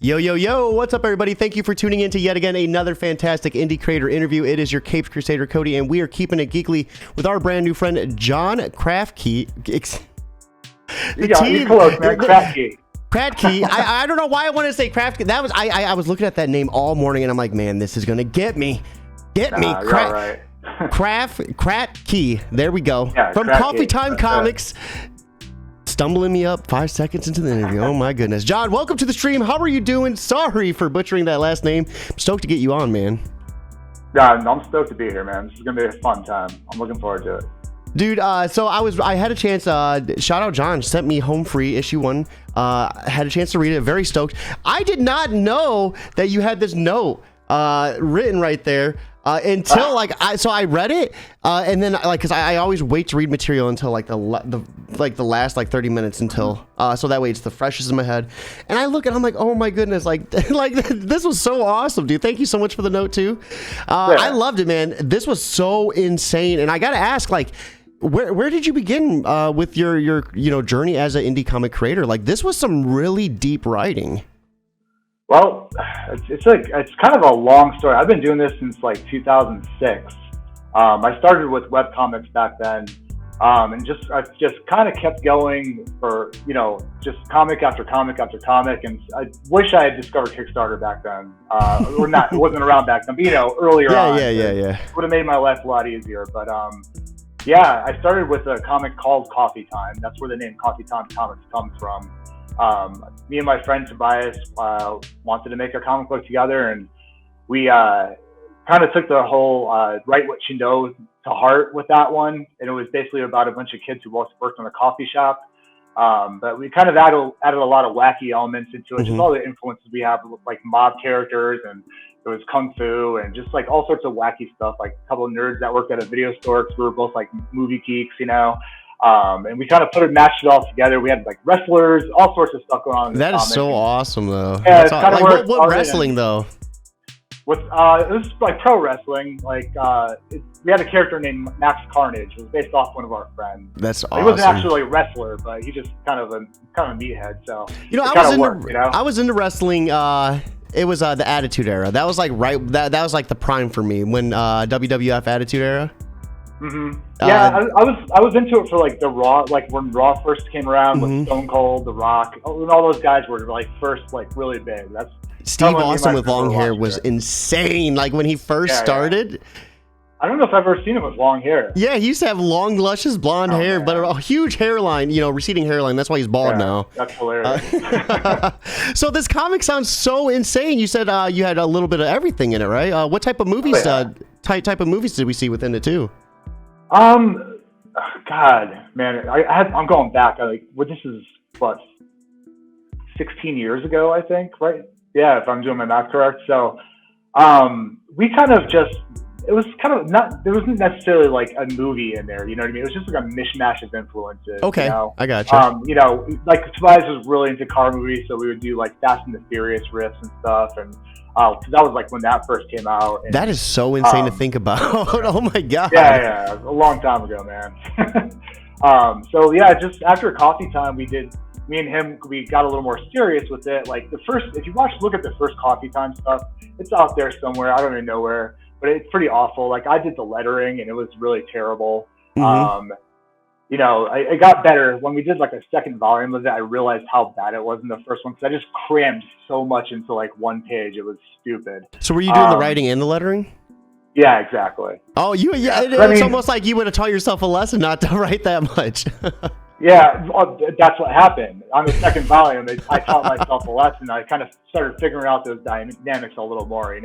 Yo, yo, yo, what's up, everybody? Thank you for tuning in to yet again another fantastic indie creator interview. It is your Capes Crusader, Cody, and we are keeping it geekly with our brand new friend, John Kratky. You close, man. Kratky. Kratky. I don't know why I wanted to say Kratky. That was I was looking at that name all morning, and I'm like, man, this is gonna get me. You're right. Kratky. There we go. Yeah, from Kratky. Coffee Time That's Comics. Stumbling me up 5 seconds into the interview. Oh my goodness. John, welcome to the stream. How are you doing? Sorry for butchering that last name. I'm stoked to get you on, man. Yeah, I'm stoked to be here, man. This is gonna be a fun time. I'm looking forward to it. Dude, so I had a chance, shout out John, sent me Home Free issue 1. Had a chance to read it, very stoked. I did not know that you had this note written right there. Until I read it, and then because I always wait to read material until the last 30 minutes until so that way it's the freshest in my head. And I look and I'm like, oh my goodness, like this was so awesome, dude. Thank you so much for the note too. I loved it, man. This was so insane, and I gotta ask, where did you begin with your journey as an indie comic creator? Like, this was some really deep writing. Well, it's kind of a long story. I've been doing this since 2006. I started with webcomics back then, and I just kind of kept going for just comic after comic after comic. And I wish I had discovered Kickstarter back then, or not. It wasn't around back then, but earlier on. Yeah. Would have made my life a lot easier. But yeah, I started with a comic called Coffee Time. That's where the name Coffee Time Comics comes from. Me and my friend Tobias wanted to make a comic book together, and we kind of took the whole write what you know to heart with that one. And it was basically about a bunch of kids who both worked in a coffee shop. But we kind of added a lot of wacky elements into it, just all the influences we have, like mob characters, and there was kung fu and just all sorts of wacky stuff, like a couple of nerds that worked at a video store, because we were both movie geeks, and we kind of matched it all together. We had wrestlers, all sorts of stuff going on. That is so awesome, though. Yeah, it's kind of what wrestling though? It was pro wrestling. We had a character named Max Carnage. It was based off one of our friends. That's awesome. He wasn't actually a wrestler, but he just kind of a meathead. So I was into wrestling. It was the Attitude Era. That was that was the prime for me when WWF Attitude Era. Mm-hmm. Yeah, I was into it for the Raw, when Raw first came around with Stone Cold, The Rock, and all those guys were first really big. That's Steve Austin with long hair was insane. When he first started. Yeah. I don't know if I've ever seen him with long hair. Yeah, he used to have long, luscious blonde hair, but a huge hairline, receding hairline. That's why he's bald now. That's hilarious. So this comic sounds so insane. You said you had a little bit of everything in it, right? What type of movies? Type of movies did we see within it too? God, man, I'm going back. This is 16 years ago, I think, right? Yeah, if I'm doing my math correct. So, we kind of it was kind of not, there wasn't necessarily a movie in there, you know what I mean? It was just a mishmash of influences. Okay, I got you. Tobias was really into car movies, so we would do Fast and the Furious riffs and stuff, and that was when that first came out. And, that is so insane to think about. Oh my god. Yeah, a long time ago, man. So yeah, just after Coffee Time, me and him, we got a little more serious with it. If you look at the first Coffee Time stuff, it's out there somewhere. I don't even know where, but it's pretty awful. I did the lettering, and it was really terrible. Mm-hmm. It got better when we did a second volume of it. I realized how bad it was in the first one, because I just crammed so much into one page. It was stupid. So were you doing the writing and the lettering? Yeah, exactly. Oh, it's almost like you would have taught yourself a lesson not to write that much. Yeah, that's what happened. On the second volume, I taught myself a lesson. I kind of started figuring out those dynamics a little more,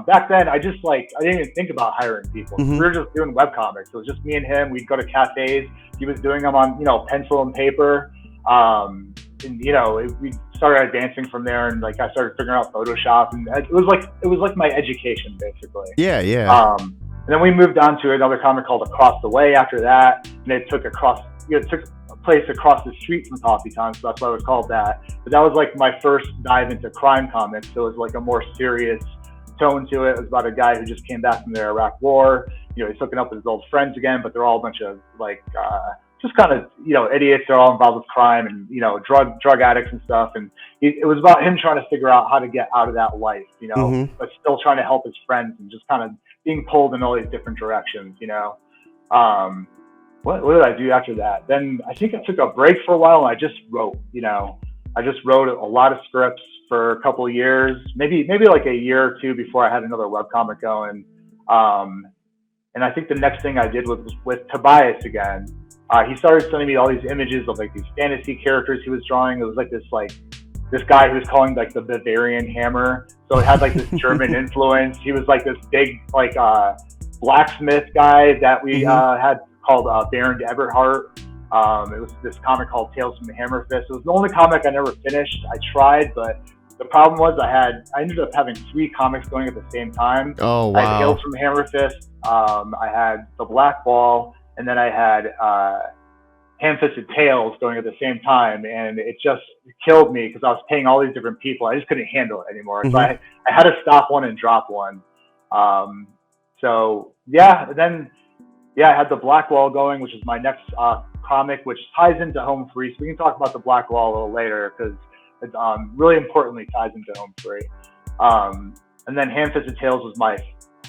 Back then, I didn't even think about hiring people. Mm-hmm. We were just doing webcomics. It was just me and him. We'd go to cafes. He was doing them on, pencil and paper. We started advancing from there, and I started figuring out Photoshop, and it was my education, basically. Yeah. And then we moved on to another comic called Across the Way after that, and it took place across the street from Coffee Time, so that's why it was called that. But that was my first dive into crime comics, so it was a more serious tone to it. It was about a guy who just came back from the Iraq War. He's hooking up with his old friends again, but they're all a bunch of just kind of, idiots that are all involved with crime and, drug addicts and stuff. And it was about him trying to figure out how to get out of that life, but still trying to help his friends and just kind of being pulled in all these different directions, What did I do after that? Then I think I took a break for a while and I just wrote, I just wrote a lot of scripts for a couple of years, maybe like a year or two before I had another webcomic going. And I think the next thing I did was with Tobias again. He started sending me all these images of like these fantasy characters he was drawing. It was like this guy who was calling like the Bavarian Hammer. So it had like this German influence. He was like this big like blacksmith guy that we had called Baron Eberhardt. It was this comic called Tales from the Hammerfest. It was the only comic I never finished. I tried, but the problem was I ended up having 3 comics going at the same time. Oh, wow. I had Tales from the Hammerfest. I had The Black Ball, and then I had Ham-Fisted Tales going at the same time, and it just killed me because I was paying all these different people. I just couldn't handle it anymore. So I had to stop one and drop one. I had The Black Wall going, which is my next comic, which ties into Home Free. So we can talk about The Black Wall a little later because it really importantly ties into Home Free. And then Ham-Fisted Tales was my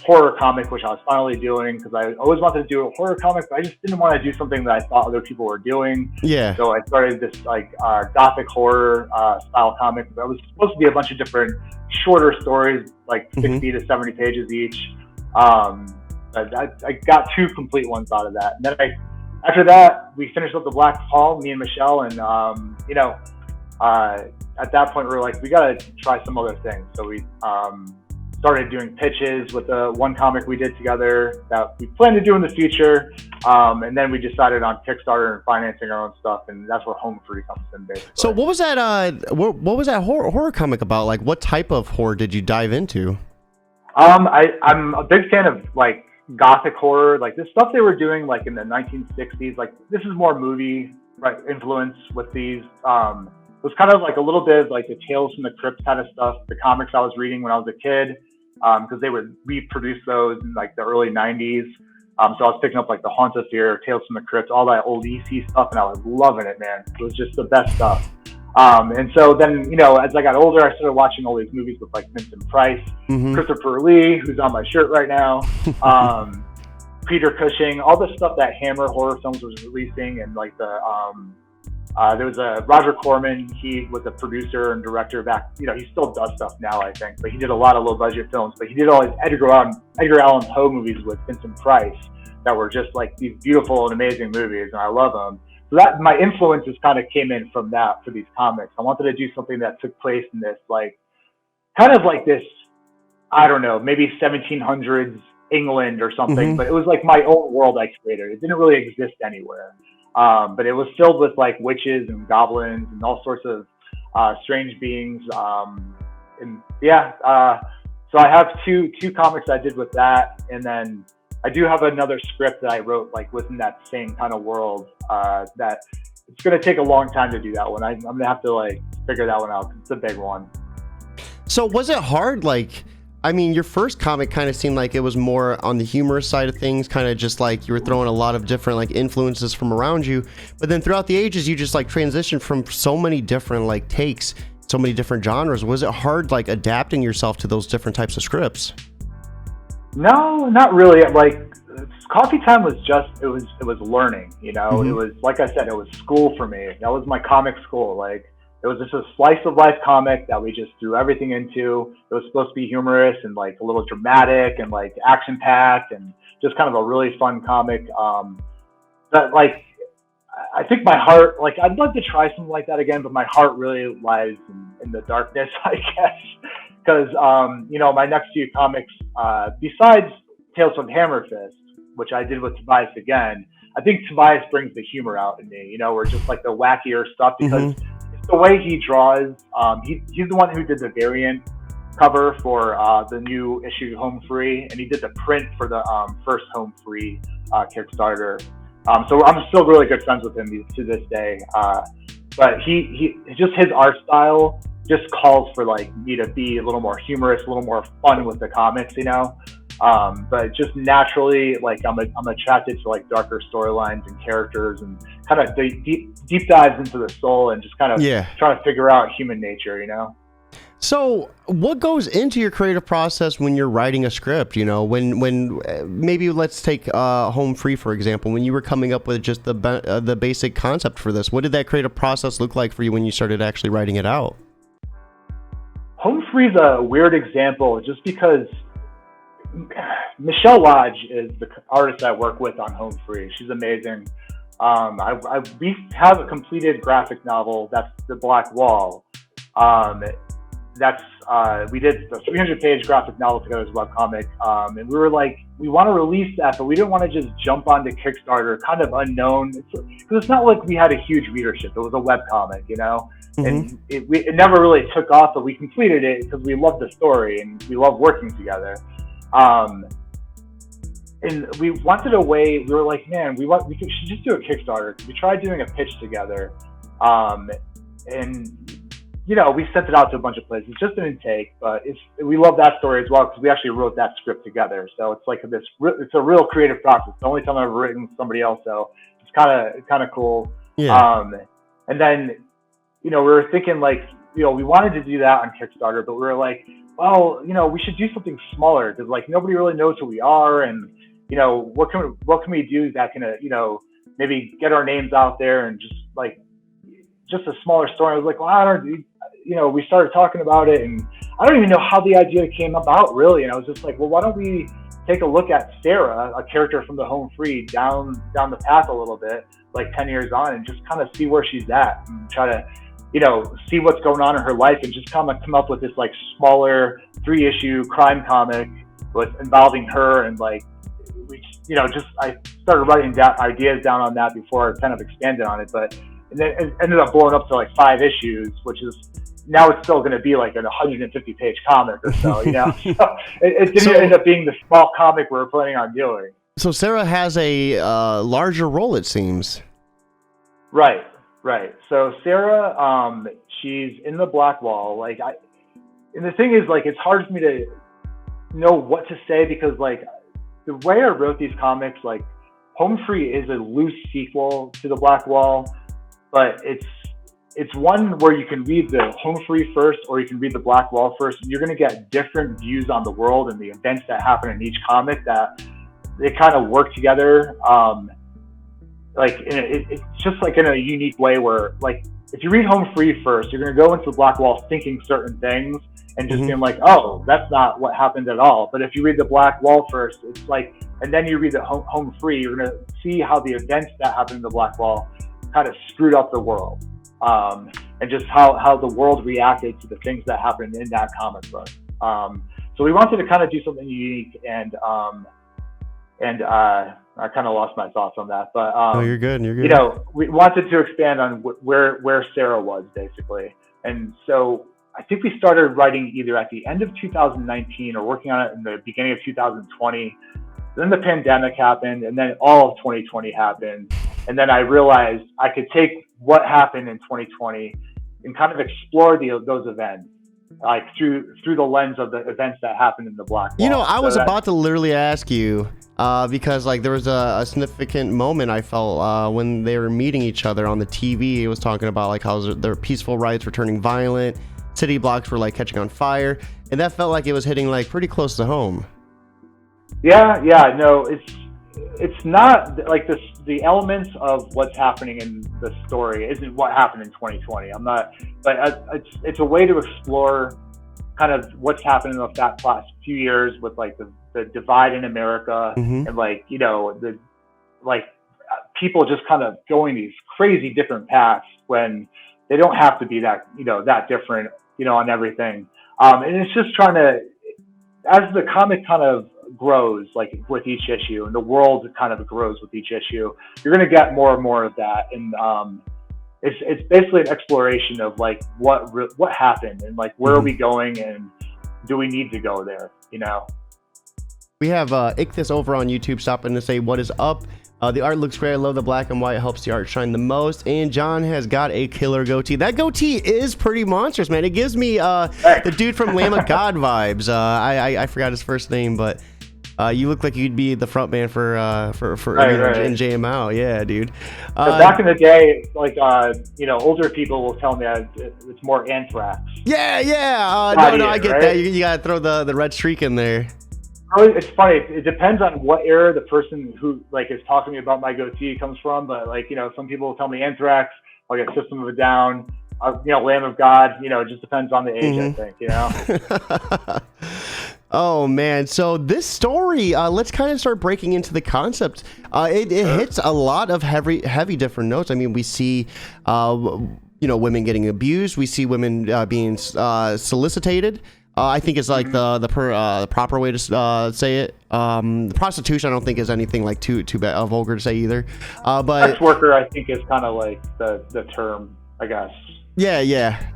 horror comic, which I was finally doing because I always wanted to do a horror comic, but I just didn't want to do something that I thought other people were doing. Yeah. So I started this Gothic Horror style comic that was supposed to be a bunch of different shorter stories, like 60 to 70 pages each. I got 2 complete ones out of that. And then after that, we finished up The Black Hall, me and Michelle, and at that point we were like, we got to try some other things. So we started doing pitches with the one comic we did together that we plan to do in the future. And then we decided on Kickstarter and financing our own stuff, and that's where Home Free comes in, basically. So what was that? What was that horror comic about? Like, what type of horror did you dive into? I'm a big fan of like Gothic horror, like this stuff they were doing like in the 1960s. Like this is more movie influence with these. It was kind of like a little bit of like the Tales from the Crypt kind of stuff, the comics I was reading when I was a kid, because they would reproduce those in like the early 90s. So I was picking up like the Haunt of Fear, Tales from the Crypt, all that old EC stuff, and I was loving it, man. It was just the best stuff. And so then, as I got older, I started watching all these movies with like Vincent Price, Christopher Lee, who's on my shirt right now, Peter Cushing, all the stuff that Hammer Horror Films was releasing, and like there was a Roger Corman. He was a producer and director back. He still does stuff now, I think, but he did a lot of low budget films. But he did all his Edgar Allan Poe movies with Vincent Price that were just like these beautiful and amazing movies, and I love them. So that my influences kind of came in from that for these comics. I wanted to do something that took place in this like kind of like this, I don't know, maybe 1700s England or something, but it was like my own world I created. It didn't really exist anywhere. But it was filled with like witches and goblins and all sorts of strange beings. So I have two comics I did with that, and then I do have another script that I wrote like within that same kind of world. That it's gonna take a long time to do that one. I'm gonna have to like figure that one out. It's a big one. So was it hard? Like, I mean, your first comic kind of seemed like it was more on the humorous side of things, kind of just like you were throwing a lot of different like influences from around you. But then throughout the ages, you just like transitioned from so many different like takes, so many different genres. Was it hard like adapting yourself to those different types of scripts? No, not really. Like Coffee Time was just, it was learning, It was, like I said, it was school for me. That was my comic school. Like, it was just a slice of life comic that we just threw everything into. It was supposed to be humorous and like a little dramatic and like action packed and just kind of a really fun comic. That like, I think my heart, like I'd love to try something like that again, but my heart really lies in the darkness, I guess. Because, my next few comics, besides Tales from Hammerfest, which I did with Tobias again, I think Tobias brings the humor out in me, or just like the wackier stuff, because it's the way he draws. He's the one who did the variant cover for the new issue Home Free, and he did the print for the first Home Free Kickstarter. So I'm still really good friends with him to this day. But he just his art style just calls for like me to be a little more humorous, a little more fun with the comics, But just naturally, like I'm attracted to like darker storylines and characters and kind of deep dives into the soul and just kind of trying to figure out human nature, you know? So what goes into your creative process when you're writing a script? You know, when maybe let's take Home Free, for example, when you were coming up with just the basic concept for this, what did that creative process look like for you when you started actually writing it out? Home Free is a weird example just because Michelle Lodge is the artist I work with on Home Free. She's amazing. We have a completed graphic novel, that's The Black Wall. We did the 300-page graphic novel together as a webcomic, and we were like, we want to release that, but we didn't want to just jump onto Kickstarter, kind of unknown, because it's not like we had a huge readership. It was a webcomic, you know, and it never really took off, but we completed it because we loved the story and we loved working together. And we wanted a way. We were like, man, we should just do a Kickstarter. We tried doing a pitch together, and you know, we sent it out to a bunch of places. Just an intake, but we love that story as well because we actually wrote that script together. So it's like it's a real creative process. The only time I've ever written with somebody else, so it's kind of cool. Yeah. And then, you know, we were thinking like, you know, we wanted to do that on Kickstarter, but we were like, well, you know, we should do something smaller because like nobody really knows who we are, and you know, what can we do that can, you know, maybe get our names out there and just a smaller story. I was like, well, you know, we started talking about it, and I don't even know how the idea came about really. And I was just like, well, why don't we take a look at Sara, a character from the Home Free, down the path a little bit, like 10 years on, and just kind of see where she's at and try to, you know, see what's going on in her life and just kind of come up with this like smaller 3-issue crime comic involving her. And like, you know, I started writing down ideas down on that before I kind of expanded on it, but and then it ended up blowing up to like 5 issues, which is now it's still going to be like a 150-page comic or so, you know. So it didn't end up being the small comic we were planning on doing. So Sara has a larger role, it seems. Right. So Sara, she's in the Black Wall. Like, and the thing is, like, it's hard for me to know what to say because, like, the way I wrote these comics, like, Home Free is a loose sequel to the Black Wall, but it's one where you can read the Home Free first or you can read the Black Wall first, and you're going to get different views on the world and the events that happen in each comic that they kind of work together. Like it's just like in a unique way where, like, if you read Home Free first, you're going to go into the Black Wall thinking certain things and just being like, oh, that's not what happened at all. But if you read the Black Wall first, it's like, and then you read the Home Free, you're going to see how the events that happened in the Black Wall kind of screwed up the world. And just how the world reacted to the things that happened in that comic book. So we wanted to kind of do something unique, and I kind of lost my thoughts on that, but no, you're good. You know, we wanted to expand on where Sara was basically, and so I think we started writing either at the end of 2019 or working on it in the beginning of 2020. Then the pandemic happened, and then all of 2020 happened, and then I realized I could take what happened in 2020 and kind of explore those events, like through the lens of the events that happened in the Black Wall. You know, I was about to literally ask you, because like there was a significant moment I felt when they were meeting each other on the TV. It was talking about like how their peaceful riots were turning violent, city blocks were like catching on fire, and that felt like it was hitting like pretty close to home. Yeah, no, it's not like this. The elements of what's happening in the story isn't what happened in 2020. I'm not, but it's a way to explore kind of what's happened in the last few years with like the divide in America, and like, you know, people just kind of going these crazy different paths when they don't have to be that, you know, that different, you know, on everything. And it's just trying to, as the comic kind of grows, like with each issue, and the world kind of grows with each issue, you're going to get more and more of that. And it's basically an exploration of like what happened and like where are we going and do we need to go there, you know? We have Ichthus over on YouTube stopping to say what is up. The art looks great. I love the black and white. It helps the art shine the most. And John has got a killer goatee. That goatee is pretty monstrous, man. It gives me the dude from Lamb of God vibes. I forgot his first name, but You look like you'd be the front man for Right. in JMO. Yeah, dude. Back in the day, like older people will tell me it's more Anthrax. Yeah. No, I get right? that. You gotta throw the red streak in there. Oh, it's funny. It depends on what era the person who like is talking to me about my goatee comes from. But like some people will tell me Anthrax. I'll get System of a Down. Lamb of God. It just depends on the age. I think. Oh man, so this story, let's kind of start breaking into the concept. It hits a lot of heavy different notes. I mean, we see women getting abused, we see women being solicited. I think it's like the proper way to say it. Prostitution, I don't think is anything like too bad, vulgar to say either. But sex worker, I think, is kind of like the term, I guess. Yeah.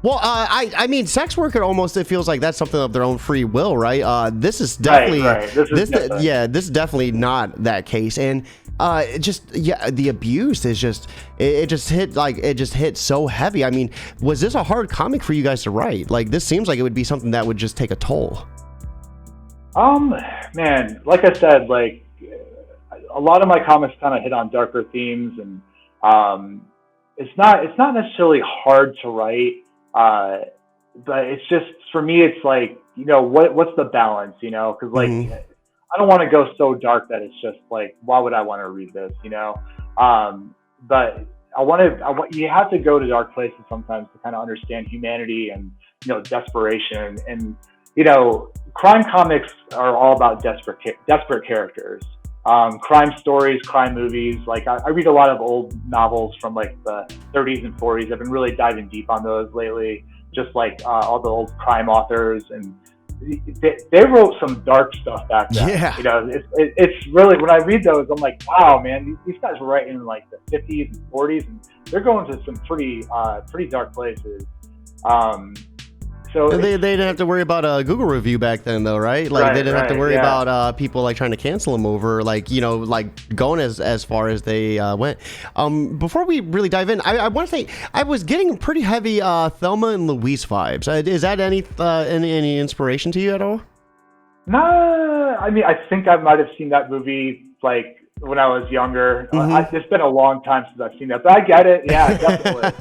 Well, I mean, sex worker almost, it feels like that's something of their own free will, right? This is definitely right. This is definitely not that case, and the abuse is just it just hit so heavy. I mean, was this a hard comic for you guys to write? Like, this seems like it would be something that would just take a toll. Man, like I said, like a lot of my comics kind of hit on darker themes, and it's not necessarily hard to write. But it's just, for me, it's like, what's the balance, because like, I don't want to go so dark that it's just like, why would I want to read this, but you have to go to dark places sometimes to kind of understand humanity and, desperation, and, crime comics are all about desperate characters. Crime stories, crime movies. Like I read a lot of old novels from like the 30s and 40s. I've been really diving deep on those lately. Just like all the old crime authors, and they wrote some dark stuff back then. Yeah. It's really, when I read those, I'm like, wow, man, these guys were writing in like the 50s and 40s, and they're going to some pretty dark places. So they didn't have to worry about a Google review back then, though, right? Like they didn't have to worry about people like trying to cancel them over, like like going as far as they went. Before we really dive in, I want to say I was getting pretty heavy Thelma and Louise vibes. Is that any inspiration to you at all? No, I mean, I think I might have seen that movie like when I was younger. It's been a long time since I've seen that, but I get it. Yeah, definitely.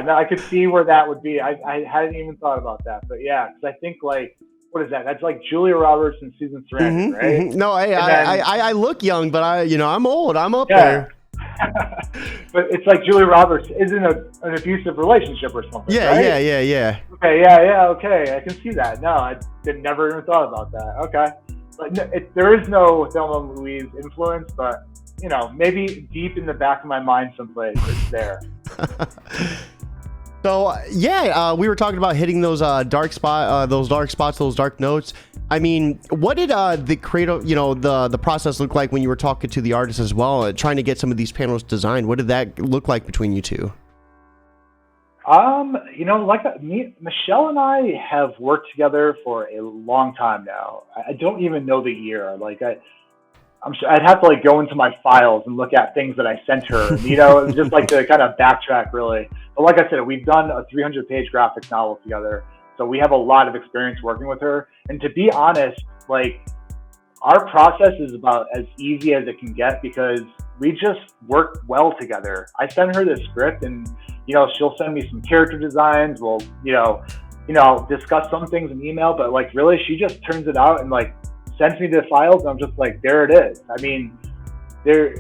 No, I could see where that would be. I hadn't even thought about that, but yeah, because I think like, what is that? That's like Julia Roberts and Susan Sarandon, right? No, hey, I look young, but I'm old. I'm up there. But it's like Julia Roberts is in an abusive relationship or something. Yeah, right? yeah. Okay, I can see that. No, I never even thought about that. Okay. Like, there is no Thelma and Louise influence, but maybe deep in the back of my mind someplace it's there. So we were talking about hitting those dark spots, those dark notes. I mean, what did the creative, the process look like when you were talking to the artist as well, trying to get some of these panels designed? What did that look like between you two? Michelle and I have worked together for a long time now. I don't even know the year. Like I'm sure I'd have to like go into my files and look at things that I sent her, just like to kind of backtrack really. But like I said, we've done a 300-page graphic novel together. So we have a lot of experience working with her. And to be honest, like our process is about as easy as it can get because we just work well together. I send her the script and, she'll send me some character designs. We'll, discuss some things in email, but like really she just turns it out and like sends me the files. And I'm just like, there it is. I mean, I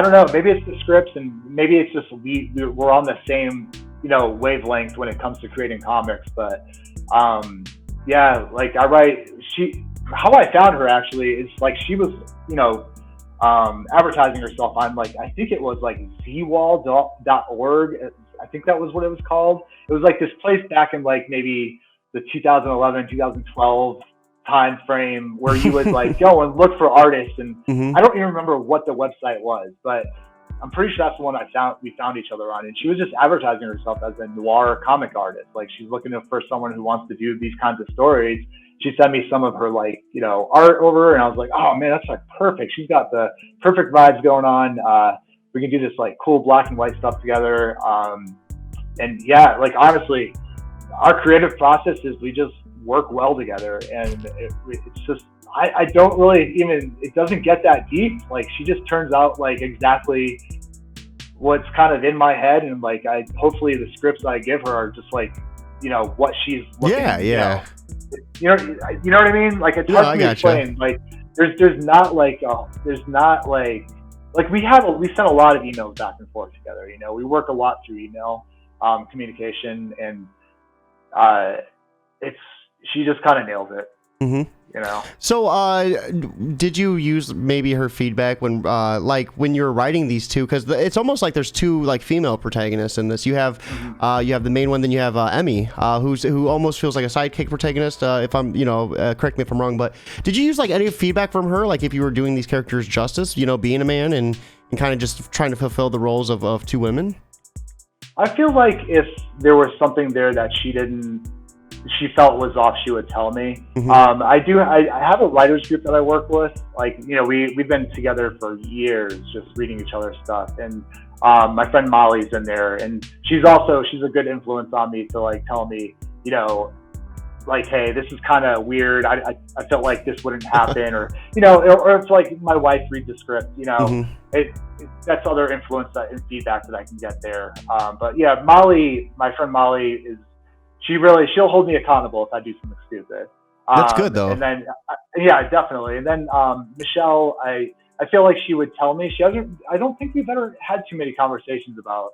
don't know, maybe it's the scripts and maybe it's just we're on the same, wavelength when it comes to creating comics. But like how I found her actually is like she was, advertising herself on like, I think it was like zwall.org. I think that was what it was called. It was like this place back in like maybe the 2011, 2012 time frame where you would like go and look for artists. And I don't even remember what the website was, but I'm pretty sure that's the one we found each other on. And she was just advertising herself as a noir comic artist. Like she's looking for someone who wants to do these kinds of stories. She sent me some of her like, art over, and I was like, oh man, that's like perfect. She's got the perfect vibes going on. We can do this like cool black and white stuff together. And yeah, like honestly, our creative process is we just work well together. And it's just, I don't really even, it doesn't get that deep. Like, she just turns out like exactly what's kind of in my head. And like, hopefully the scripts I give her are just like, you know, what she's looking, yeah. You know what I mean? Like, it's hard to explain. Like, there's not like we send a lot of emails back and forth together. You know, we work a lot through email communication, and she just kind of nails it. Mm-hmm. You know. So, did you use maybe her feedback when you were writing these two? Because it's almost like there's two like female protagonists in this. You have the main one, then you have Emmy, who almost feels like a sidekick protagonist. If I'm, correct me if I'm wrong, but did you use like any feedback from her, like if you were doing these characters justice? You know, being a man and kind of just trying to fulfill the roles of two women. I feel like if there was something there that she felt was off, she would tell me. Mm-hmm. I have a writers group that I work with. Like, you know, we've been together for years, just reading each other's stuff. And my friend Molly's in there, and she's a good influence on me to like tell me, you know, like, hey, this is kind of weird. I felt like this wouldn't happen, or, you know, or it's like my wife reads the script, you know. Mm-hmm. That's other influence and feedback that I can get there. But yeah, Molly, my friend Molly she'll hold me accountable if I do something stupid. That's good though. And then, yeah, definitely. And then Michelle, I feel like she would tell me. I don't think we've ever had too many conversations about,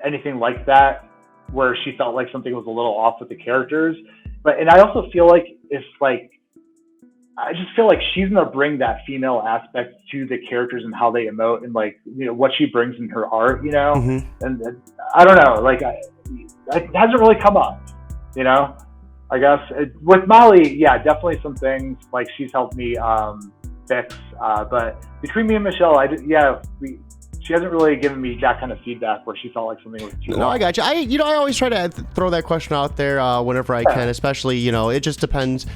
anything like that, where she felt like something was a little off with the characters. And I also feel like I just feel like she's gonna bring that female aspect to the characters and how they emote, and like, you know, what she brings in her art, you know. Mm-hmm. And I don't know, like it hasn't really come up, you know. I guess with Molly, yeah, definitely some things like she's helped me fix. But between me and Michelle, she hasn't really given me that kind of feedback where she felt like something was too long. I got you. I always try to throw that question out there whenever I can, especially, you know, it just depends.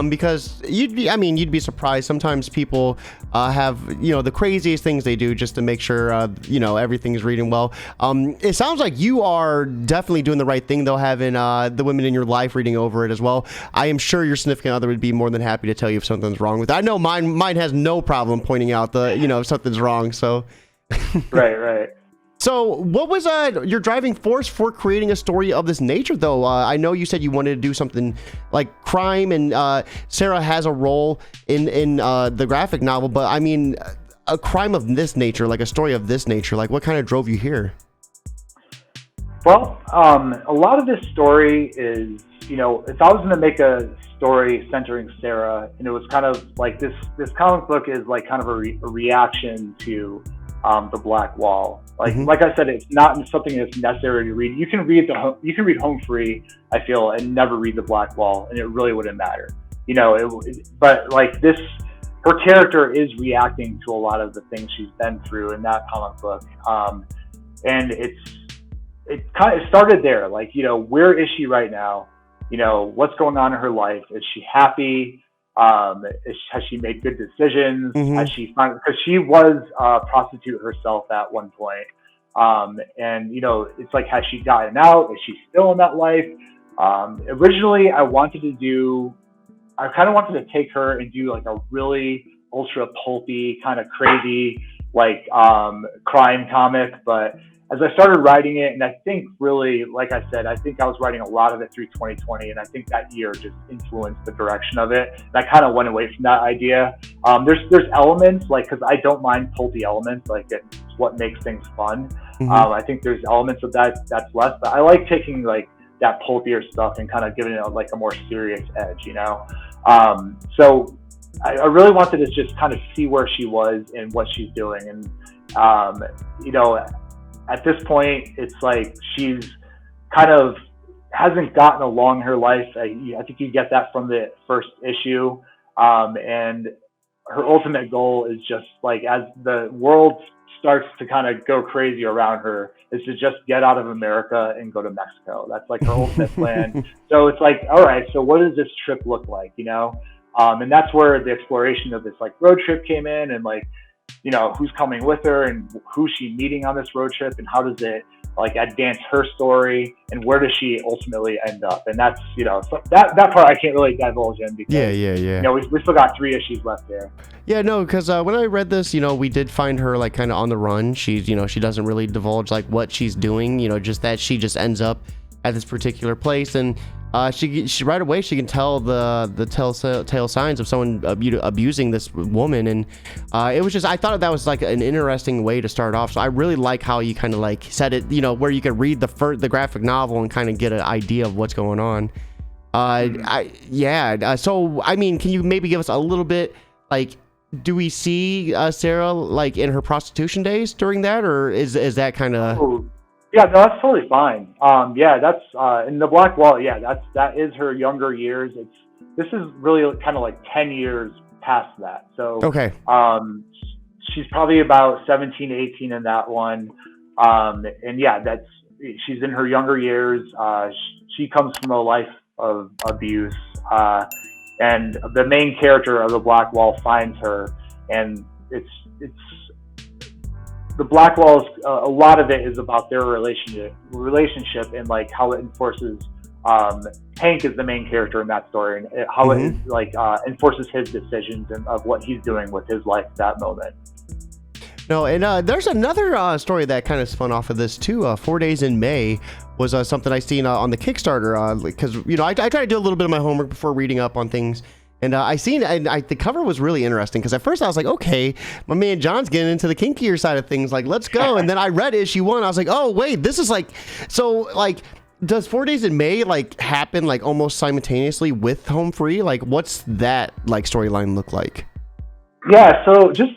Because you'd be surprised. Sometimes people have, you know, the craziest things they do just to make sure, everything's reading well. It sounds like you are definitely doing the right thing, though, having the women in your life reading over it as well. I am sure your significant other would be more than happy to tell you if something's wrong with it. I know mine has no problem pointing out if something's wrong. So. Right. So what was your driving force for creating a story of this nature, though? I know you said you wanted to do something like crime, and Sara has a role in the graphic novel, but I mean, a crime of this nature, like a story of this nature, like what kind of drove you here? Well, a lot of this story is, you know, if I was going to make a story centering Sara, and it was kind of like this comic book is like kind of a reaction to the Black Wall. Like, mm-hmm. Like I said, it's not something that's necessary to read. You can read Home Free, I feel, and never read the Black Wall, and it really wouldn't matter. You know, but like this, her character is reacting to a lot of the things she's been through in that comic book, and it kind of started there. Like, you know, where is she right now? You know, what's going on in her life? Is she happy? Has she made good decisions? Mm-hmm. Has she found, because she was a prostitute herself at one point. And you know, it's like, has she gotten out? Is she still in that life? Originally I kind of wanted to take her and do like a really ultra pulpy, kind of crazy, like, crime comic. But as I started writing it, and I think really, like I said, I think I was writing a lot of it through 2020, and I think that year just influenced the direction of it. And I kind of went away from that idea. There's elements, like, because I don't mind pulpy elements, like it's what makes things fun. Mm-hmm. I think there's elements of that's less, but I like taking like that pulpier stuff and kind of giving it like a more serious edge, you know? So I really wanted to just kind of see where she was and what she's doing. And, you know, at this point, it's like she's kind of hasn't gotten along in her life. I think you get that from the first issue. And her ultimate goal is just like, as the world starts to kind of go crazy around her, is to just get out of America and go to Mexico. That's like her ultimate plan. So it's like, all right, so what does this trip look like, you know? And that's where the exploration of this like road trip came in, and like, you know, who's coming with her and who's she meeting on this road trip, and how does it like advance her story, and where does she ultimately end up? And that's, so that part I can't really divulge in because we still got 3 issues left there. Yeah, no, because when I read this, we did find her like kind of on the run. She's, she doesn't really divulge like what she's doing, just that she just ends up at this particular place, and she right away she can tell the telltale signs of someone abusing this woman, and it was just, I thought that was like an interesting way to start off. So I really like how you kind of like said it, where you could read the graphic novel and kind of get an idea of what's going on. So I mean, can you maybe give us a little bit, like, do we see Sara like in her prostitution days during that, or is that kind of? Yeah, no, that's totally fine. That's in the Black Wall. Yeah, that is her younger years. This is really kind of like 10 years past that. So okay. She's probably about 17, 18 in that one. And yeah, she's in her younger years. She comes from a life of abuse. And the main character of the Black Wall finds her, and it's the Black Walls, a lot of it is about their relationship and like how it enforces. Hank is the main character in that story, and how it like enforces his decisions and of what he's doing with his life at that moment. No, and there's another story that kind of spun off of this too. 4 Days in May was something I seen on the Kickstarter, because I try to do a little bit of my homework before reading up on things. And the cover was really interesting, because at first I was like, okay, my man John's getting into the kinkier side of things, like, let's go. And then I read issue 1, I was like, oh wait, this is like, so like, does 4 Days in May like happen like almost simultaneously with Home Free? Like, what's that like storyline look like? Yeah, so just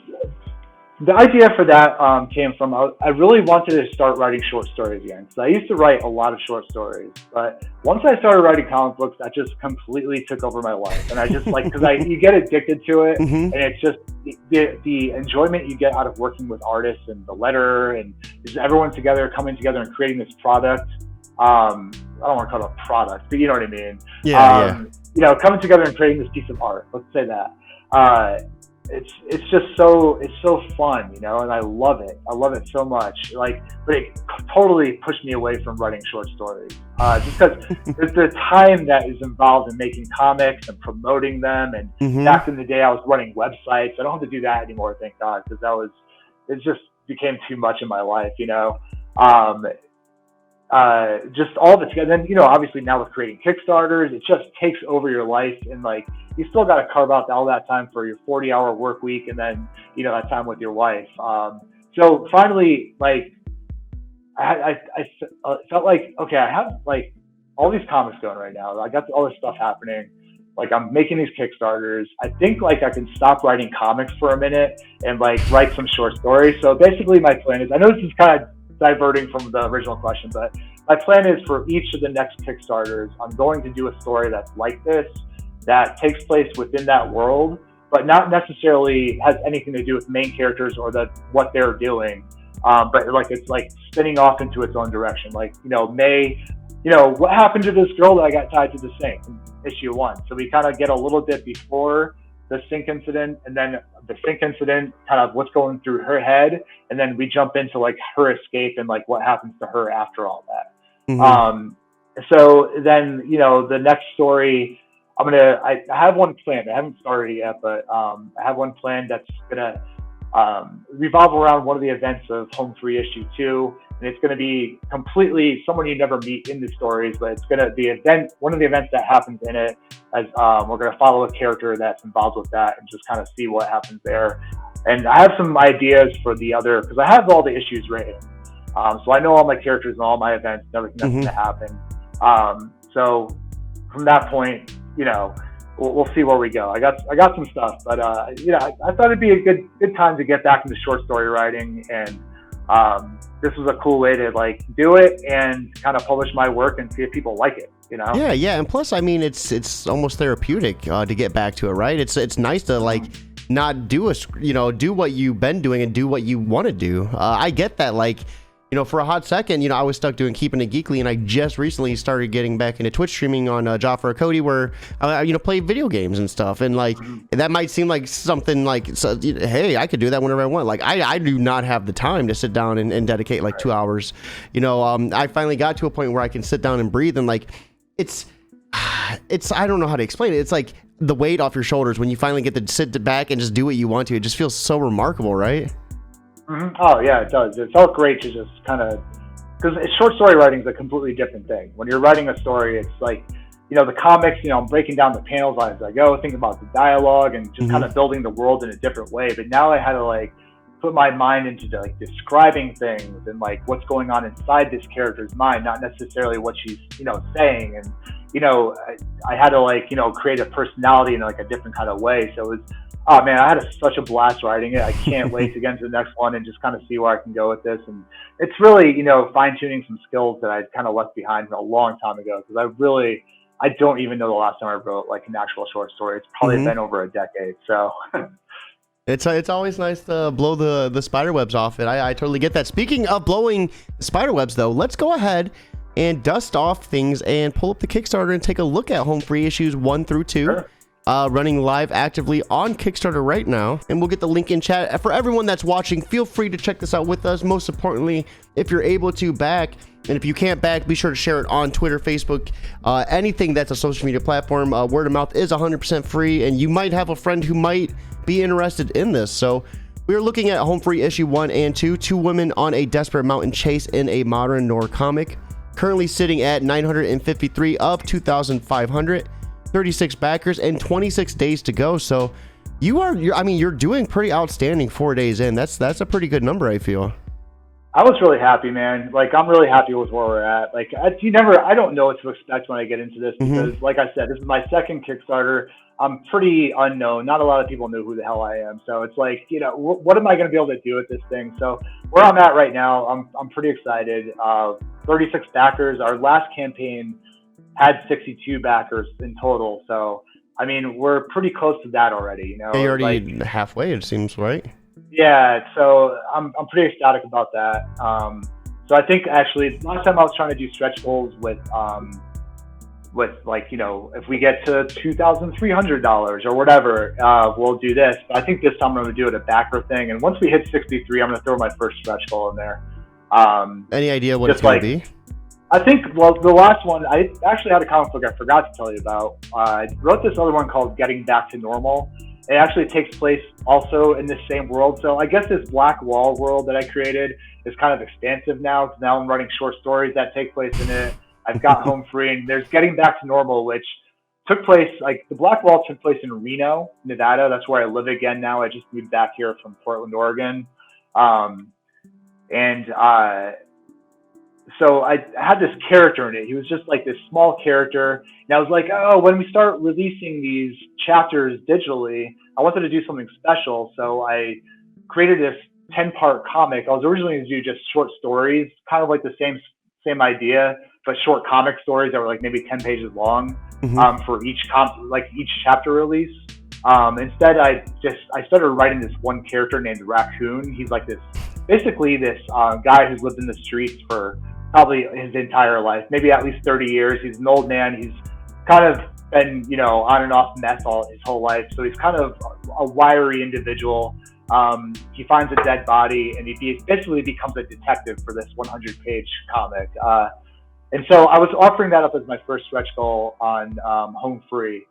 the idea for that came from, I really wanted to start writing short stories again, because I used to write a lot of short stories, but once I started writing comic books, that just completely took over my life. And I just like, because you get addicted to it, and it's just the enjoyment you get out of working with artists and the letter and just everyone together, coming together and creating this product. I don't want to call it a product, but you know what I mean. Coming together and creating this piece of art, let's say that. It's just so fun, and I love it. I love it so much. Like, but it totally pushed me away from writing short stories. Just because the time that is involved in making comics and promoting them, and back in the day I was running websites. I don't have to do that anymore, thank God, because it just became too much in my life, just all of it together. Then, obviously now with creating Kickstarters, it just takes over your life, and like, you still got to carve out all that time for your 40-hour work week, and then, that time with your wife. So finally, like, I felt like, okay, I have like all these comics going right now. I got all this stuff happening. Like, I'm making these Kickstarters. I think like I can stop writing comics for a minute and like write some short stories. So basically my plan is, I know this is kind of diverting from the original question, but my plan is for each of the next Kickstarters, I'm going to do a story that's like this, that takes place within that world, but not necessarily has anything to do with main characters or what they're doing. But like, it's like spinning off into its own direction. Like, May, what happened to this girl that I got tied to the sink in issue 1? So we kind of get a little bit before the sink incident, and then the sink incident, kind of what's going through her head, and then we jump into like her escape and like what happens to her after all that. So then, the next story, I have one planned. I haven't started it yet, but I have one planned that's gonna revolve around one of the events of Home Free issue 2, and it's gonna be completely someone you never meet in the stories, but it's gonna be one of the events that happens in it, as we're gonna follow a character that's involved with that and just kind of see what happens there. And I have some ideas for the other, because I have all the issues written, so I know all my characters and all my events and everything that's gonna happen. So from that point, we'll see where we go. I got some stuff, but I thought it'd be a good time to get back into short story writing, and this was a cool way to like do it and kind of publish my work and see if people like it. Yeah, and plus, I mean, it's almost therapeutic to get back to it, right? It's nice to like not do do what you've been doing and do what you want to do. I get that, like, for a hot second, I was stuck doing Keeping It Geekly, and I just recently started getting back into Twitch streaming on Jaffa or Cody, where I, play video games and stuff. And like, that might seem like something like, hey, I could do that whenever I want. Like, I do not have the time to sit down and dedicate like 2 hours. I finally got to a point where I can sit down and breathe, and like, it's I don't know how to explain it. It's like the weight off your shoulders when you finally get to sit back and just do what you want to. It just feels so remarkable, right? Oh yeah, it does. It felt great to just kind of, because short story writing is a completely different thing. When you're writing a story, it's like, the comics, I'm breaking down the panels as I go, thinking about the dialogue and just kind of building the world in a different way. But now I had to like put my mind into like describing things and like what's going on inside this character's mind, not necessarily what she's, saying. And, I had to like, create a personality in like a different kind of way. So it was, oh man, I had such a blast writing it. I can't wait to get into the next one and just kind of see where I can go with this. And it's really, fine tuning some skills that I kind of left behind a long time ago. Because I don't even know the last time I wrote like an actual short story. It's probably been over a decade. So it's always nice to blow the spider webs off it. I totally get that. Speaking of blowing spider webs, though, let's go ahead and dust off things and pull up the Kickstarter and take a look at Home Free issues 1 through 2. Sure. Running live actively on Kickstarter right now, and we'll get the link in chat. For everyone that's watching, feel free to check this out with us. Most importantly, if you're able to back, and if you can't back, be sure to share it on Twitter, Facebook, anything that's a social media platform. Word of mouth is 100% free, and you might have a friend who might be interested in this. So we're looking at Home Free issue 1 and 2, two women on a desperate mountain chase in a modern noir comic, currently sitting at 953 of 2,500. 36 backers and 26 days to go. So you're doing pretty outstanding 4 days in. That's a pretty good number, I feel. I was really happy, man. Like, I'm really happy with where we're at. Like, I don't know what to expect when I get into this because, like I said, this is my second Kickstarter. I'm pretty unknown. Not a lot of people know who the hell I am. So it's like, what am I going to be able to do with this thing? So where I'm at right now, I'm pretty excited. 36 backers. Our last campaign had 62 backers in total. So, we're pretty close to that already, Yeah, you're already halfway, it seems, right? Yeah, so I'm pretty ecstatic about that. So I think actually last time I was trying to do stretch goals with like, if we get to $2,300 or whatever, we'll do this. But I think this time I'm going to do it a backer thing. And once we hit 63, I'm going to throw my first stretch goal in there. Any idea what it's going to be? I think, the last one, I actually had a comic book I forgot to tell you about. I wrote this other one called Getting Back to Normal. It actually takes place also in this same world. So I guess this Black Wall world that I created is kind of expansive now, because now I'm writing short stories that take place in it. I've got Home Free, and there's Getting Back to Normal, which took place, like, the Black Wall took place in Reno, Nevada. That's where I live again now. I just moved back here from Portland, Oregon. So I had this character in it. He was just like this small character. And I was like, oh, when we start releasing these chapters digitally, I wanted to do something special. So I created this 10-part comic. I was originally going to do just short stories, kind of like the same idea, but short comic stories that were like maybe 10 pages long for each chapter release. Instead, I started writing this one character named Raccoon. He's like this guy who's lived in the streets for probably his entire life, maybe at least 30 years. He's an old man. He's kind of been, on and off meth his whole life. So he's kind of a wiry individual. He finds a dead body, and he basically becomes a detective for this 100-page comic. And so I was offering that up as my first stretch goal on Home Free.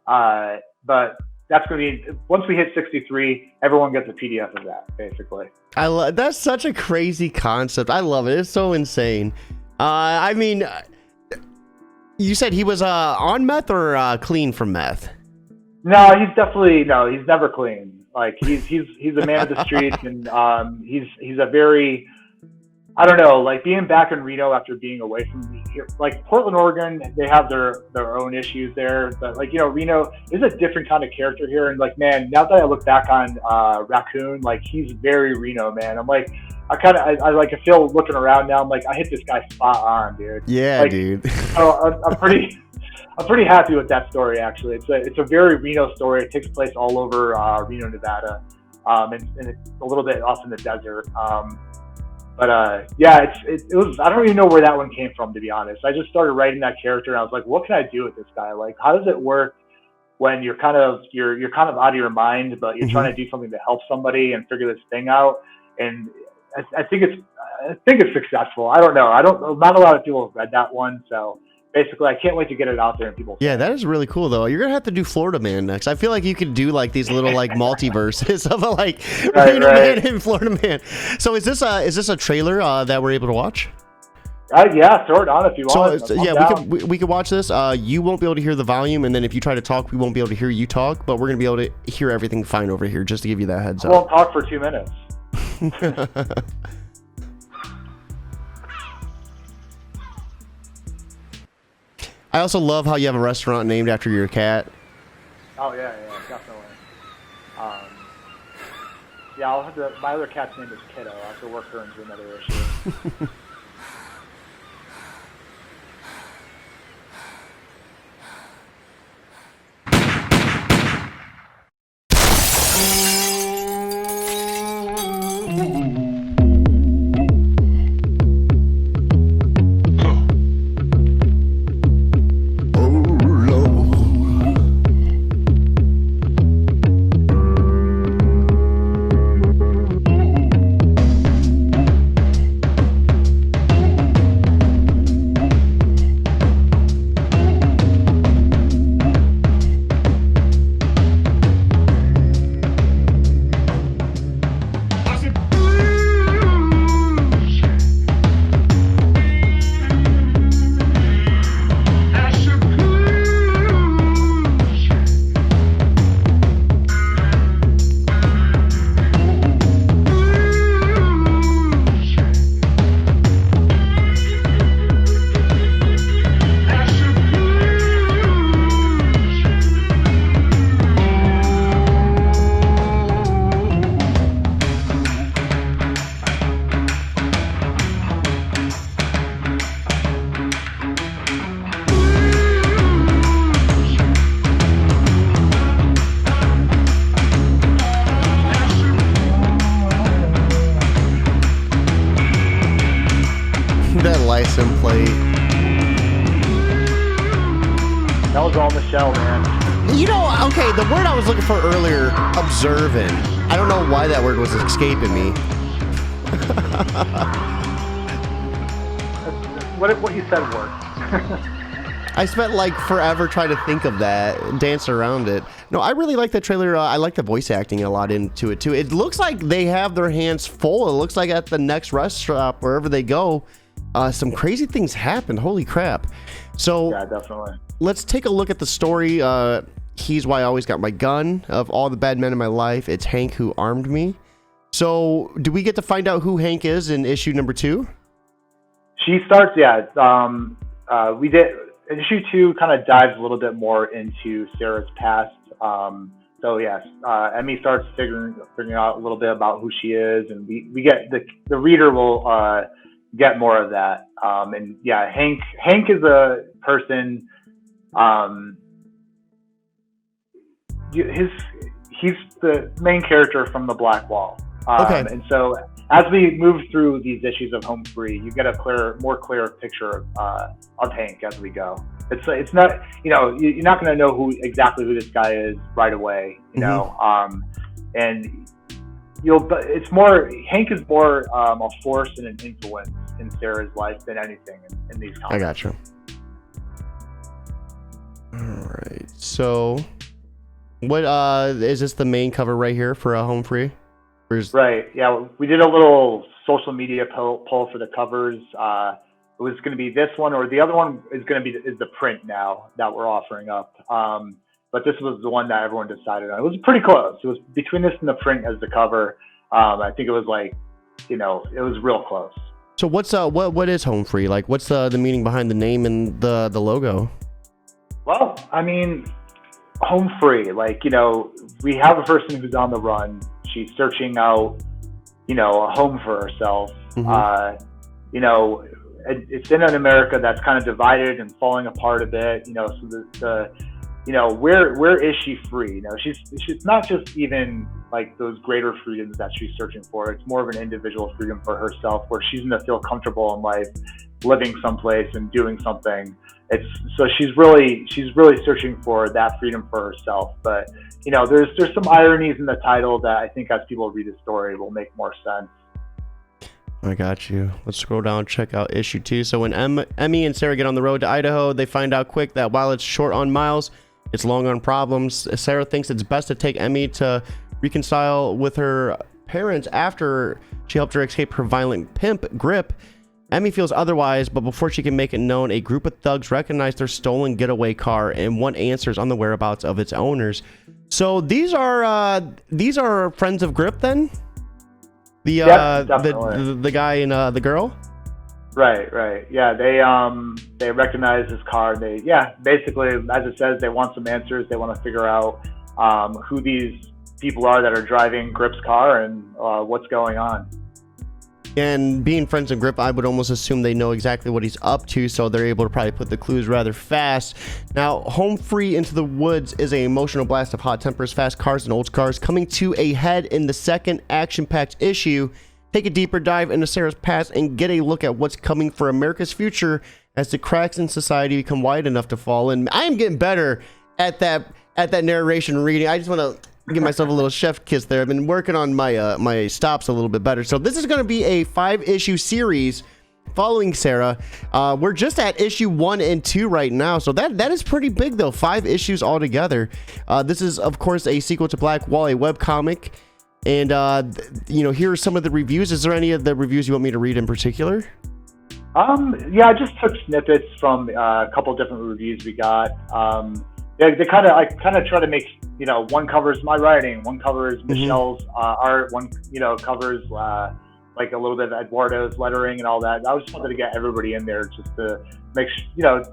But that's going to be, once we hit 63, everyone gets a PDF of that, basically. That's such a crazy concept. I love it. It's so insane. You said he was on meth or clean from meth? No, he's never clean. Like, he's a man of the streets, and he's a very, I don't know, like, being back in Reno after being away from here, like Portland, Oregon, they have their own issues there. But, like, Reno is a different kind of character here. And, like, man, now that I look back on Raccoon, like, he's very Reno, man. I'm like, I feel looking around now, I'm like, I hit this guy spot on, dude. Yeah, like, dude. So I'm pretty happy with that story, actually. It's a very Reno story. It takes place all over Reno, Nevada, and it's a little bit off in the desert. Yeah, it was. I don't even know where that one came from, to be honest. I just started writing that character, and I was like, what can I do with this guy? Like, how does it work when you're kind of out of your mind, but you're trying to do something to help somebody and figure this thing out? And I think it's successful. I don't know. Not a lot of people have read that one, so basically, I can't wait to get it out there and people. Yeah, that is really cool though. You're gonna have to do Florida Man next. I feel like you could do like these little like multiverses of like Reno Man and Florida Man. So is this a trailer that we're able to watch? Yeah, throw it on if you want. So yeah, we could watch this. You won't be able to hear the volume, and then if you try to talk, we won't be able to hear you talk. But we're gonna be able to hear everything fine over here, just to give you that heads up. I won't talk for 2 minutes. I also love how you have a restaurant named after your cat. Oh yeah, definitely. Yeah, I'll have to. My other cat's name is Kiddo. I'll have to work her into another issue. license plate. That was all Michelle, man. You know, okay, the word I was looking for earlier, observant. I don't know why that word was escaping me. What you said worked. I spent like forever trying to think of that, dance around it. No, I really like that trailer. I like the voice acting a lot into it too. It looks like they have their hands full. It looks like at the next restaurant, wherever they go, some crazy things happen. Holy crap. So yeah, definitely. Let's take a look at the story. He's why I always got my gun. Of all the bad men in my life, it's Hank who armed me. So do we get to find out who Hank is in issue number 2? She starts, yeah. We did. Issue 2 kind of dives a little bit more into Sarah's past. So yes, Emmy starts figuring out a little bit about who she is, and we get the reader will get more of that. And yeah, Hank is a person. He's the main character from the Black Wall. Okay. And so as we move through these issues of Home Free, you get a more clear picture of Hank as we go. It's not, you're not going to know exactly who this guy is right away, and it's more, Hank is more a force and an influence in Sarah's life than anything in these comics. I gotcha. All right. So what is this the main cover right here for Home Free? Right. Yeah, we did a little social media poll for the covers. It was going to be this one, or the other one is the print now that we're offering up. But this was the one that everyone decided on. It was pretty close. It was between this and the print as the cover. I think it was it was real close. So what is Home Free? Like, what's the meaning behind the name and the logo? Well, I mean, Home Free. We have a person who's on the run. She's searching out, a home for herself. Mm-hmm. It's in an America that's kind of divided and falling apart a bit. So where is she free? She's not just even like those greater freedoms that she's searching for. It's more of an individual freedom for herself, where she's going to feel comfortable in life, living someplace and doing something. So she's really searching for that freedom for herself. But there's some ironies in the title that I think as people read the story will make more sense. I got you. Let's scroll down, check out issue 2. So when Emmy and Sarah get on the road to Idaho, they find out quick that while it's short on miles, it's long on problems. Sarah thinks it's best to take Emmy to reconcile with her parents after she helped her escape her violent pimp, Grip. Emmy feels otherwise, but before she can make it known, a group of thugs recognize their stolen getaway car and want answers on the whereabouts of its owners. So these are friends of Grip then? The guy and the girl? Right. Yeah, they recognize his car. Basically, as it says, they want some answers. They want to figure out who these people are that are driving Grip's car and what's going on. And being friends of Grip, I would almost assume they know exactly what he's up to, so they're able to probably put the clues rather fast. Now, Home Free Into the Woods is an emotional blast of hot tempers, fast cars, and old cars coming to a head in the second action-packed issue. Take a deeper dive into Sarah's past and get a look at what's coming for America's future as the cracks in society become wide enough to fall in. I am getting better at that narration reading. I just want to give myself a little chef kiss there. I've been working on my stops a little bit better. So this is going to be a 5-issue series following Sarah. We're just at issue 1 and 2 right now, so that is pretty big though. 5 issues altogether. This is of course a sequel to Black Wall, a webcomic, and here are some of the reviews. Is there any of the reviews you want me to read in particular? I just took snippets from a couple different reviews we got. I kind of try to make, one covers my writing, one covers Michelle's art, one, covers like a little bit of Eduardo's lettering and all that. I just wanted to get everybody in there just to make,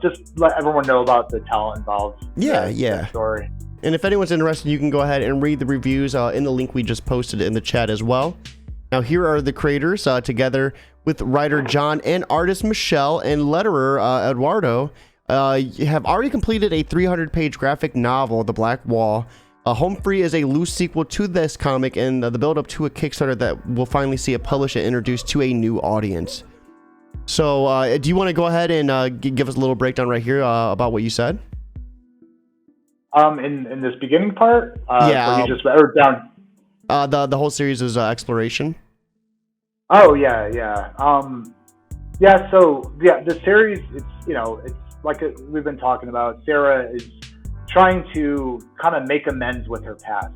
just let everyone know about the talent involved. The story. And if anyone's interested, you can go ahead and read the reviews in the link we just posted in the chat as well. Now, here are the creators together with writer John and artist Michelle and letterer Eduardo. You have already completed a 300-page graphic novel, The Black Wall. Home Free is a loose sequel to this comic and the build-up to a Kickstarter that will finally see it published and introduced to a new audience. So, do you want to go ahead and give us a little breakdown right here about what you said? In this beginning part? Yeah. You just wrote down. The whole series is exploration. Oh, yeah. The series, it's like we've been talking about. Sarah is trying to kind of make amends with her past.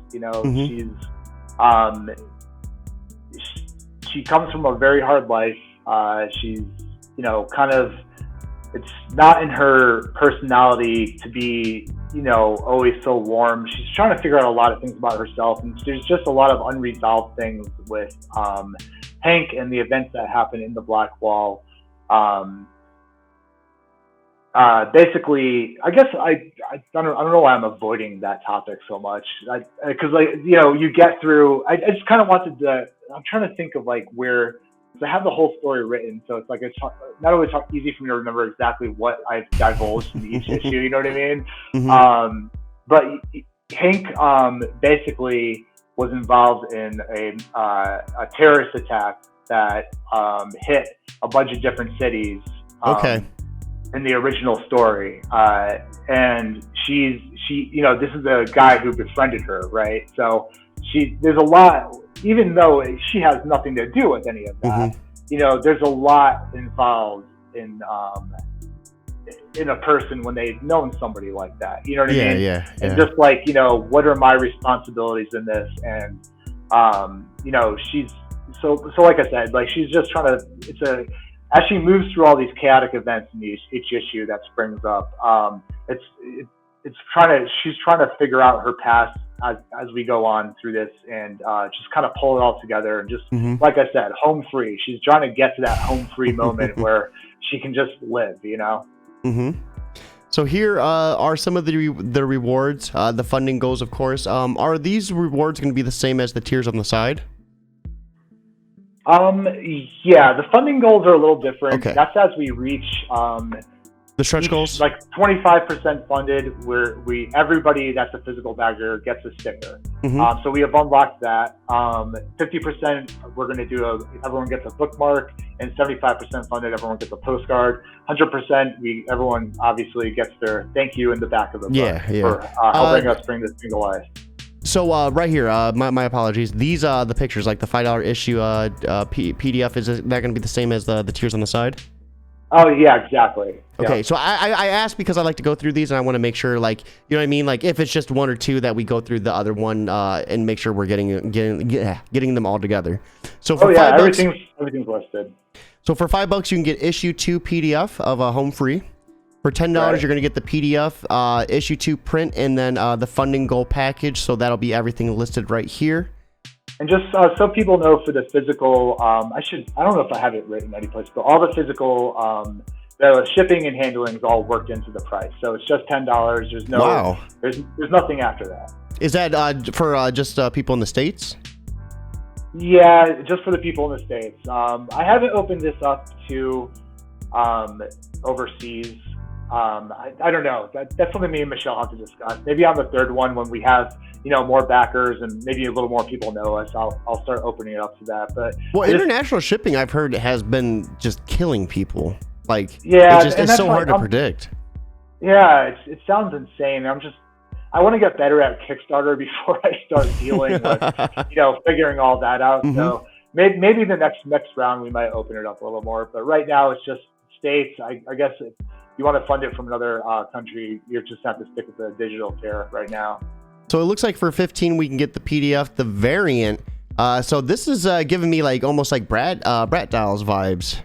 She comes from a very hard life. She's it's not in her personality to be always so warm. She's trying to figure out a lot of things about herself, and there's just a lot of unresolved things with Hank and the events that happened in the Black Wall. Basically, I guess I don't know why I'm avoiding that topic so much. Because you get through. I just kind of wanted to. I'm trying to think of where. I have the whole story written, so it's it's not always easy for me to remember exactly what I've divulged in each issue. You know what I mean? Mm-hmm. But Hank basically was involved in a terrorist attack that hit a bunch of different cities. Okay. In the original story, and she this is the guy who befriended her, right? So there's a lot, even though she has nothing to do with any of that. Mm-hmm. There's a lot involved in a person when they've known somebody like that. You know what I mean? Yeah. And just what are my responsibilities in this? And she's so like I said, she's just trying to. As she moves through all these chaotic events in each issue that springs up, she's trying to figure out her past as we go on through this, and just kind of pull it all together and just, like I said, home free. She's trying to get to that home free moment where she can just live, So here are some of the rewards, the funding goals, of course. Are these rewards going to be the same as the tiers on the side? The funding goals are a little different. Okay. That's as we reach The stretch goals? Like 25% funded, where everybody that's a physical bagger gets a sticker. So we have unlocked that. 50% we're going to do everyone gets a bookmark, and 75% funded, everyone gets a postcard. 100% everyone obviously gets their thank you in the back of the book for helping us bring this thing to life. So right here, my apologies. These are the pictures, like the $5 issue PDF. Is that going to be the same as the tiers on the side? Oh yeah, exactly. Okay, yeah. so I asked because I like to go through these and I want to make sure, like, you know what I mean? Like if it's just one or two, that we go through the other one and make sure we're getting them all together. So for $5, everything's listed. So for $5, you can get issue 2 PDF of Home Free. For $10, you're going to get the PDF, issue 2 print, and then the funding goal package. So that'll be everything listed right here. And just so people know, for the physical, I don't know if I have it written anyplace, but all the physical, the shipping and handling is all worked into the price. So it's just $10. There's no, there's nothing after that. Is that for just people in the States? Yeah, just for the people in the States. I haven't opened this up to overseas. I don't know. That's something me and Michelle have to discuss. Maybe on the third one, when we have more backers and maybe a little more people know us, I'll start opening it up to that. But international shipping, I've heard, has been just killing people. Like, it's so hard to predict. Yeah, it sounds insane. I want to get better at Kickstarter before I start dealing with figuring all that out. So maybe the next round we might open it up a little more. But right now it's just States. I guess if you want to fund it from another country, you just have to stick with the digital tier right now. So it looks like for $15 we can get the PDF, the variant. So this is giving me like almost like Brat Dials vibes.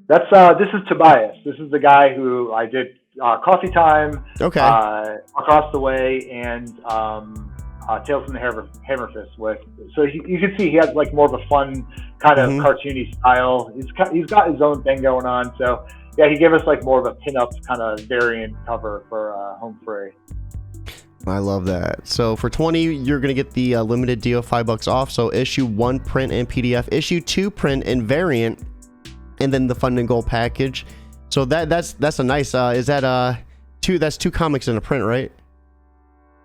This is Tobias. This is the guy who I did Coffee Time, Across the Way, and Tales from the Hammerfest with. So you can see he has like more of a fun kind of cartoony style. He's got his own thing going on. So yeah, he gave us like more of a pinup kind of variant cover for Home Free. I love that. So for $20, you're going to get the limited deal, $5 off. So issue 1 print and PDF, issue 2 print and variant, and then the fund and goal package. So that's a nice. Is that two? That's 2 comics in a print, right?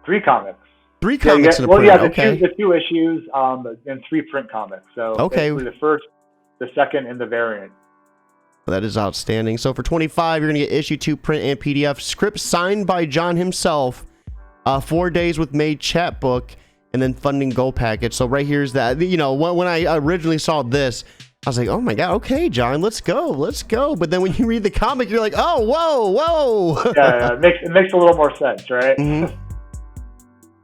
3 comics. 3 comics in a print. The 2 issues and 3 print comics. So the first, the second, and the variant. That is outstanding. So for $25, you're going to get issue 2 print and PDF, script signed by John himself, 4 days with made chapbook, and then funding goal package. So right here's that. When I originally saw this, I was like, oh my God, okay, John, let's go. But then when you read the comic, you're like, oh, whoa. Yeah, it makes a little more sense, right?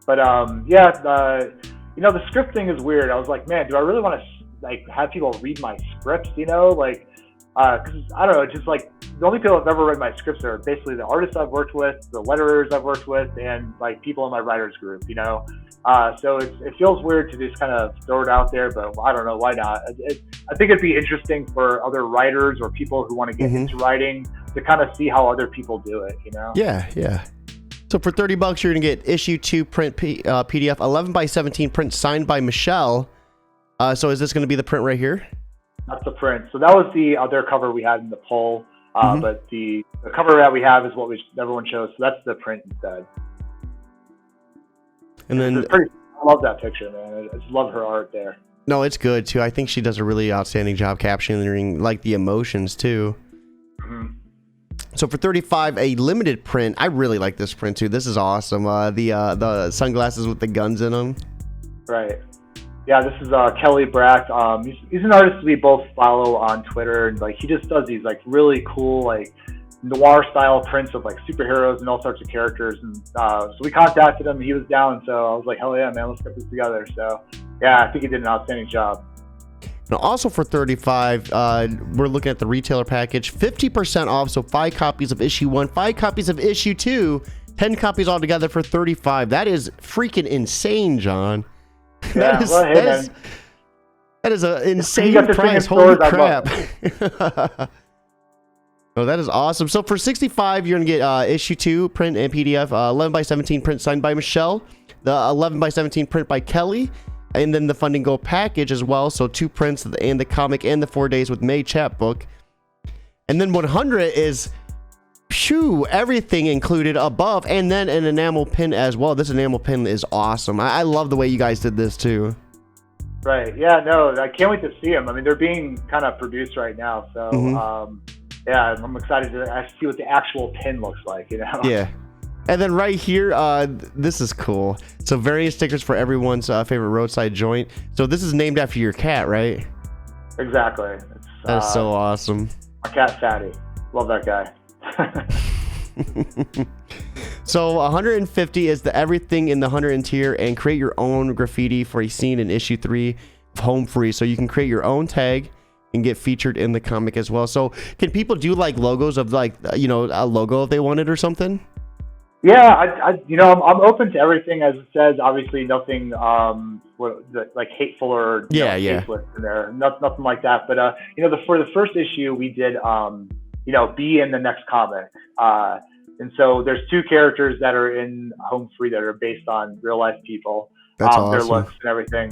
But the script thing is weird. I was like, man, do I really want to have people read my scripts? Because I don't know, just like the only people I've ever read my scripts are basically the artists I've worked with, the letterers I've worked with, and like people in my writers group, So it feels weird to just kind of throw it out there, but I don't know, why not? I think it'd be interesting for other writers or people who want to get into writing to kind of see how other people do it, Yeah. So for $30, you're gonna get issue 2 print PDF, 11x17 print signed by Michelle. So is this gonna be the print right here? That's the print. So that was the other cover we had in the poll, but the cover that we have is what everyone chose. So that's the print instead. And then I love that picture, man. I just love her art there. No, it's good too. I think she does a really outstanding job capturing like the emotions too. So for $35, a limited print. I really like this print too. This is awesome. The sunglasses with the guns in them. Right. Yeah, this is Kelly Brack. He's an artist we both follow on Twitter, and like he just does these like really cool like noir style prints of like superheroes and all sorts of characters. And so we contacted him. He was down, so I was like, hell yeah, man, let's get this together. So yeah, I think he did an outstanding job. Now, also for $35, we're looking at the retailer package, 50% off. So 5 copies of issue 1, 5 copies of issue 2, 10 copies altogether for $35. That is freaking insane, John. Yeah, that is an insane price. Holy crap. Oh, that is awesome. So for $65, you're going to get issue 2 print and PDF, 11x17 print signed by Michelle, the 11x17 print by Kelly, and then the funding goal package as well. So 2 prints and the comic and the 4 days with May chapbook. And then 100 is Phew, everything included above, and then an enamel pin as well. This enamel pin is awesome. I love the way you guys did this too. Right. Yeah. No, I can't wait to see them. I mean, they're being kind of produced right now, so yeah, I'm excited to see what the actual pin looks like. You know. Yeah. And then right here, this is cool. So various stickers for everyone's favorite roadside joint. So this is named after your cat, right? Exactly. That's so awesome. My cat Fatty. Love that guy. So 150 is the everything in the 100 tier, and create your own graffiti for a scene in issue 3 of Home Free. So you can create your own tag and get featured in the comic as well. So can people do like logos of like, you know, a logo if they wanted or something? Yeah, you know, I'm open to everything, as it says. Obviously, nothing like hateful or tasteless in there. Nothing like that. But you know, for the first issue, we did you know, be in the next comic. And so there's 2 characters that are in Home Free that are based on real life people. That's awesome. Their looks and everything.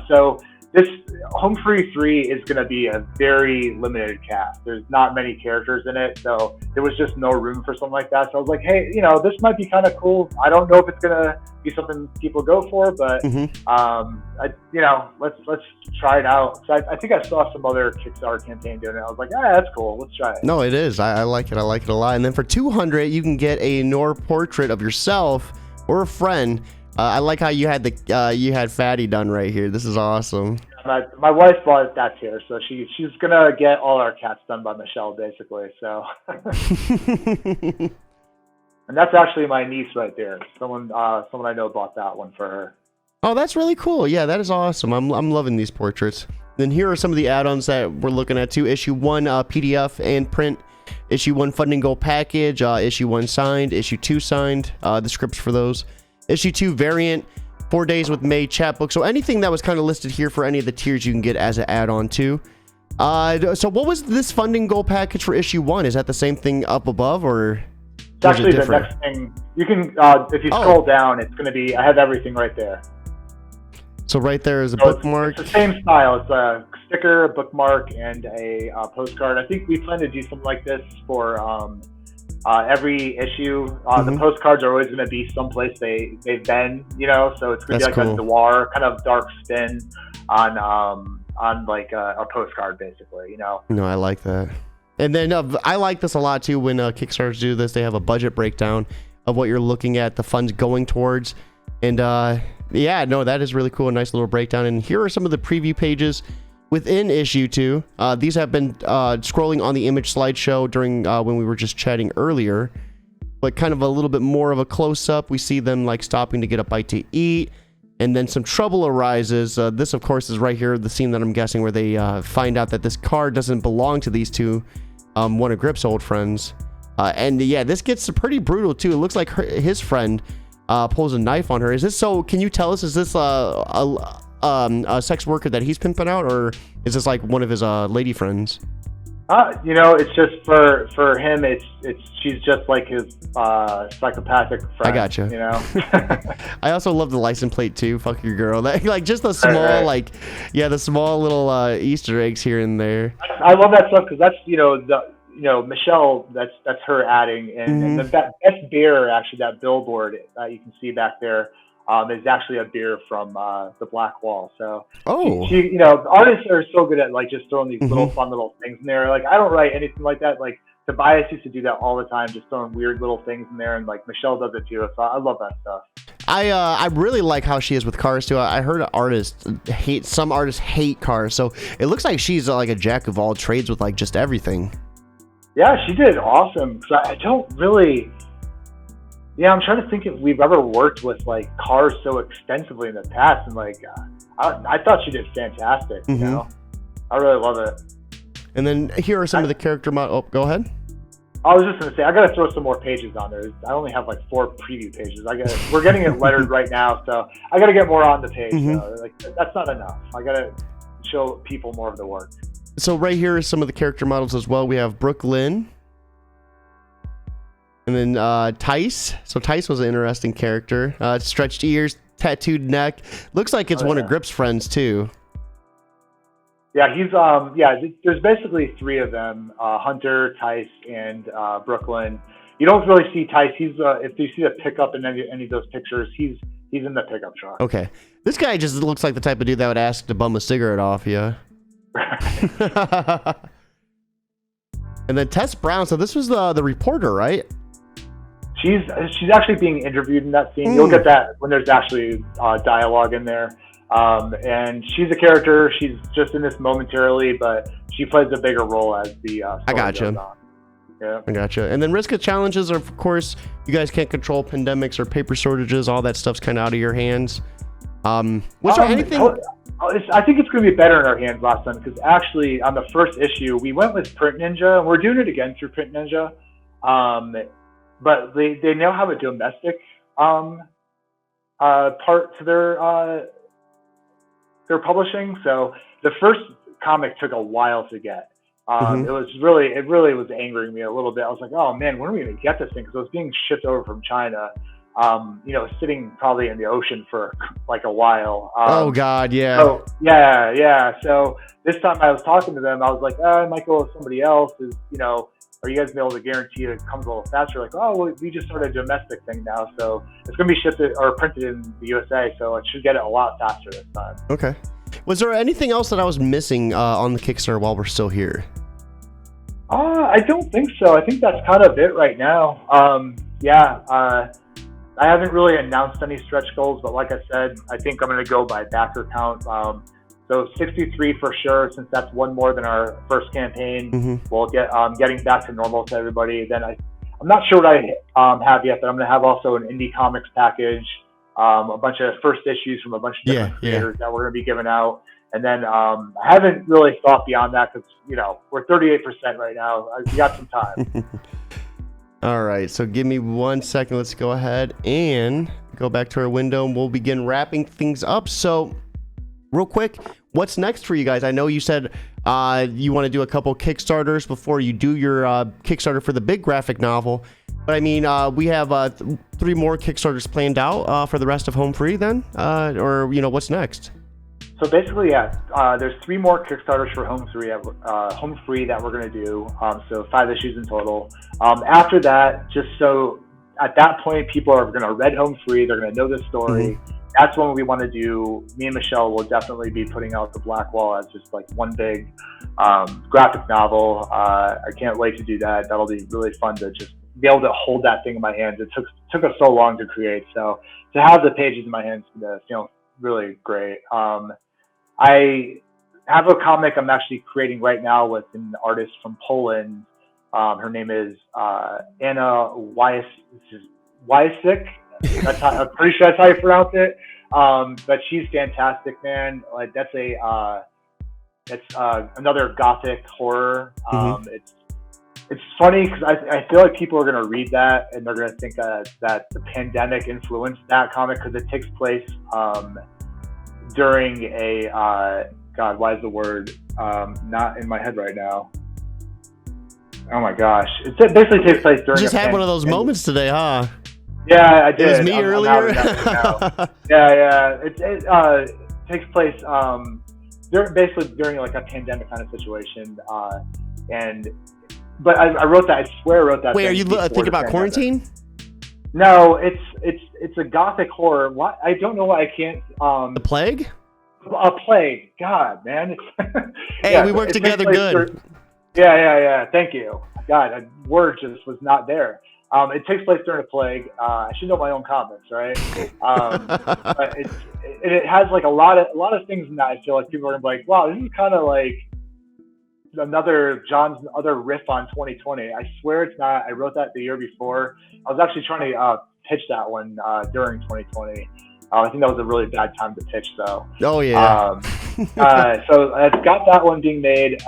So this Home Free 3 is going to be a very limited cast. There's not many characters in it, so there was just no room for something like that. So I was like, hey, you know, this might be kind of cool. I don't know if it's going to be something people go for, but you know, let's try it out. So I think I saw some other Kickstarter campaign doing it. I was like, yeah, that's cool. Let's try it. No, it is. I like it. I like it a lot. And then for 200, you can get a Nor portrait of yourself or a friend. I like how you had the you had Fatty done right here. This is awesome. My wife bought that here, so she's gonna get all our cats done by Michelle, basically. So, and that's actually my niece right there. Someone I know bought that one for her. Oh, that's really cool. Yeah, that is awesome. I'm loving these portraits. Then here are some of the add-ons that we're looking at too. Issue 1 PDF and print. Issue 1 funding goal package. Issue 1 signed. Issue 2 signed. The scripts for those. Issue 2 variant, 4 Days with May chapbook. So anything that was kind of listed here for any of the tiers you can get as an add-on too. So what was this funding goal package for issue 1? Is that the same thing up above, or it's actually the next thing? You can if you scroll down, it's going to be, I have everything right there. So right there is a bookmark. It's the same style. It's a sticker, a bookmark, and a postcard. I think we plan to do something like this for every issue. The postcards are always going to be someplace they've been, you know, so it's going to be like a noir kind of dark spin on like a postcard, basically, you know. No, I like that. And then I like this a lot too when Kickstarters do this. They have a budget breakdown of what you're looking at, the funds going towards, and yeah, no, that is really cool. A nice little breakdown. And here are some of the preview pages within issue 2. These have been scrolling on the image slideshow during when we were just chatting earlier, but kind of a little bit more of a close-up. We see them like stopping to get a bite to eat, and then some trouble arises. This, of course, is right here, the scene that I'm guessing where they find out that this car doesn't belong to these two, one of Grip's old friends. And yeah, this gets pretty brutal too. It looks like his friend pulls a knife on her. Is this so? Can you tell us? Is this a sex worker that he's pimping out, or is this like one of his lady friends? You know, it's just for him. She's just like his psychopathic friend. I gotcha. You know. I also love the license plate too. Fuck your girl. Like just the small like, yeah, the small little Easter eggs here and there. I love that stuff because that's Michelle. That's her adding, and the best beer actually, that billboard you can see back there. Is actually a beer from the Black Wall. So, she, artists are so good at like just throwing these little fun little things in there. Like I don't write anything like that. Like Tobias used to do that all the time, just throwing weird little things in there, and like Michelle does it too. So I love that stuff. I really like how she is with cars too. I heard some artists hate cars, so it looks like she's like a jack of all trades with like just everything. Yeah, she did awesome. So I don't really. Yeah, I'm trying to think if we've ever worked with like cars so extensively in the past, and like I thought she did fantastic. You know, I really love it. And then here are some of the character models. Oh, go ahead. I was just gonna say I gotta throw some more pages on there. I only have like 4 preview pages. We're getting it lettered right now, so I gotta get more on the page. Like that's not enough. I gotta show people more of the work. So right here is some of the character models as well. We have Brooklyn. And then Tice. So Tice was an interesting character. Stretched ears, tattooed neck. Looks like it's one of Grip's friends too. Yeah, he's there's basically three of them: Hunter, Tice, and Brooklyn. You don't really see Tice. He's if you see the pickup in any of those pictures, he's in the pickup truck. Okay, this guy just looks like the type of dude that would ask to bum a cigarette off you. And then Tess Brown. So this was the reporter, right? She's actually being interviewed in that scene. You'll get that when there's actually dialogue in there. And she's a character. She's just in this momentarily, but she plays a bigger role as the story I gotcha. goes on. Yeah. I gotcha. And then risk of challenges are, of course, you guys can't control pandemics or paper shortages. All that stuff's kind of out of your hands. Was there anything? I think it's going to be better in our hands last time because actually on the first issue we went with Print Ninja and we're doing it again through Print Ninja, but they now have a domestic part to their publishing. So the first comic took a while to get. It really was angering me a little bit. I was like, oh man, when are we going to get this thing? Because it was being shipped over from China. Sitting probably in the ocean for like a while. Oh God, yeah. So, yeah. So this time I was talking to them, I was like, I might go with somebody else. Are you guys able to guarantee it comes a little faster? Like, well, we just started a domestic thing now, so it's going to be shipped or printed in the USA, so it should get it a lot faster this time. Okay. Was there anything else that I was missing on the Kickstarter while we're still here? I don't think so. I think that's kind of it right now. I haven't really announced any stretch goals, but like I said, I think I'm going to go by backer count. So 63 for sure, since that's one more than our first campaign. We'll get getting back to normal to everybody. Then I'm not sure what I have yet, but I'm going to have also an indie comics package, a bunch of first issues from a bunch of different creators that we're going to be giving out. And then I haven't really thought beyond that because, we're 38% right now. We got some time. All right, so give me 1 second. Let's go ahead and go back to our window and we'll begin wrapping things up. So real quick, what's next for you guys? I know you said you want to do a couple Kickstarters before you do your Kickstarter for the big graphic novel. But I mean, we have 3 more Kickstarters planned out for the rest of Home Free then? Or, what's next? So basically, there's 3 more Kickstarters for Home Free that we're going to do. So 5 issues in total. After that, just so at that point, people are going to read Home Free. They're going to know the story. That's when we want to do. Me and Michelle will definitely be putting out the Black Wall as just like one big graphic novel. I can't wait to do that. That'll be really fun to just be able to hold that thing in my hands. It took us so long to create. So to have the pages in my hands, really great. I have a comic I'm actually creating right now with an artist from Poland. Her name is Anna Wyasik. I'm pretty sure that's how you pronounce it. But she's fantastic, man. Like that's another Gothic horror. It's funny because I feel like people are going to read that and they're going to think that the pandemic influenced that comic because it takes place during a God, why is the word not in my head right now? Oh my gosh! It basically takes place during. You just had one of those moments today, huh? Yeah, I did. It was me earlier. Yeah. It takes place basically during like a pandemic kind of situation, but I wrote that. I swear I wrote that. Wait, are you thinking about quarantine? No, it's a Gothic horror. What? I don't know why I can't. The Plague? A Plague. God, man. Hey, we work together good. Yeah. Thank you. God, a word just was not there. It takes place during a plague. I should know my own comics, right? But it has like a lot of things in that. I feel like people are gonna be like, wow, this is kind of like John's other riff on 2020. I swear it's not. I wrote that the year before. I was actually trying to pitch that one during 2020. I think that was a really bad time to pitch, though. Oh yeah. So I've got that one being made.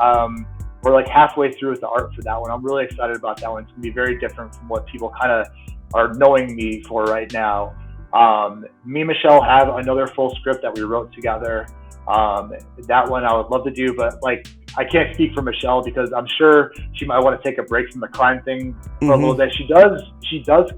We're like halfway through with the art for that one. I'm really excited about that one. It's gonna be very different from what people kind of are knowing me for right now. Me and Michelle have another full script that we wrote together. That one I would love to do, but like I can't speak for Michelle because I'm sure she might want to take a break from the crime thing for a little bit. She does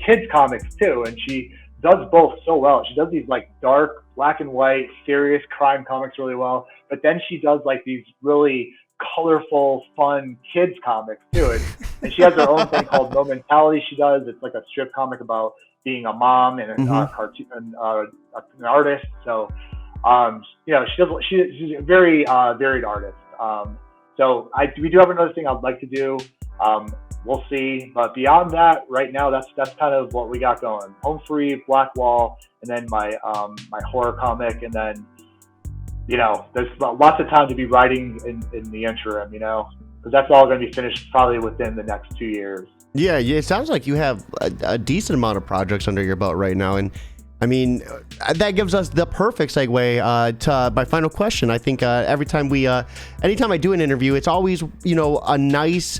kids comics too, and she does both so well. She does these like dark, black and white, serious crime comics really well, but then she does like these really colorful, fun kids comics too. And she has her own thing called No Mentality. She does. It's like a strip comic about being a mom and a cartoon, an artist. So, you know, she's a very varied artist. So we do have another thing I'd like to do. We'll see. But beyond that, right now, that's kind of what we got going. Home Free, Black Wall, and then my horror comic, and then, you know, there's lots of time to be writing in the interim, you know, because that's all going to be finished probably within the next 2 years. Yeah, it sounds like you have a decent amount of projects under your belt right now, and I mean, that gives us the perfect segue to my final question. I think anytime I do an interview, it's always, you know, a nice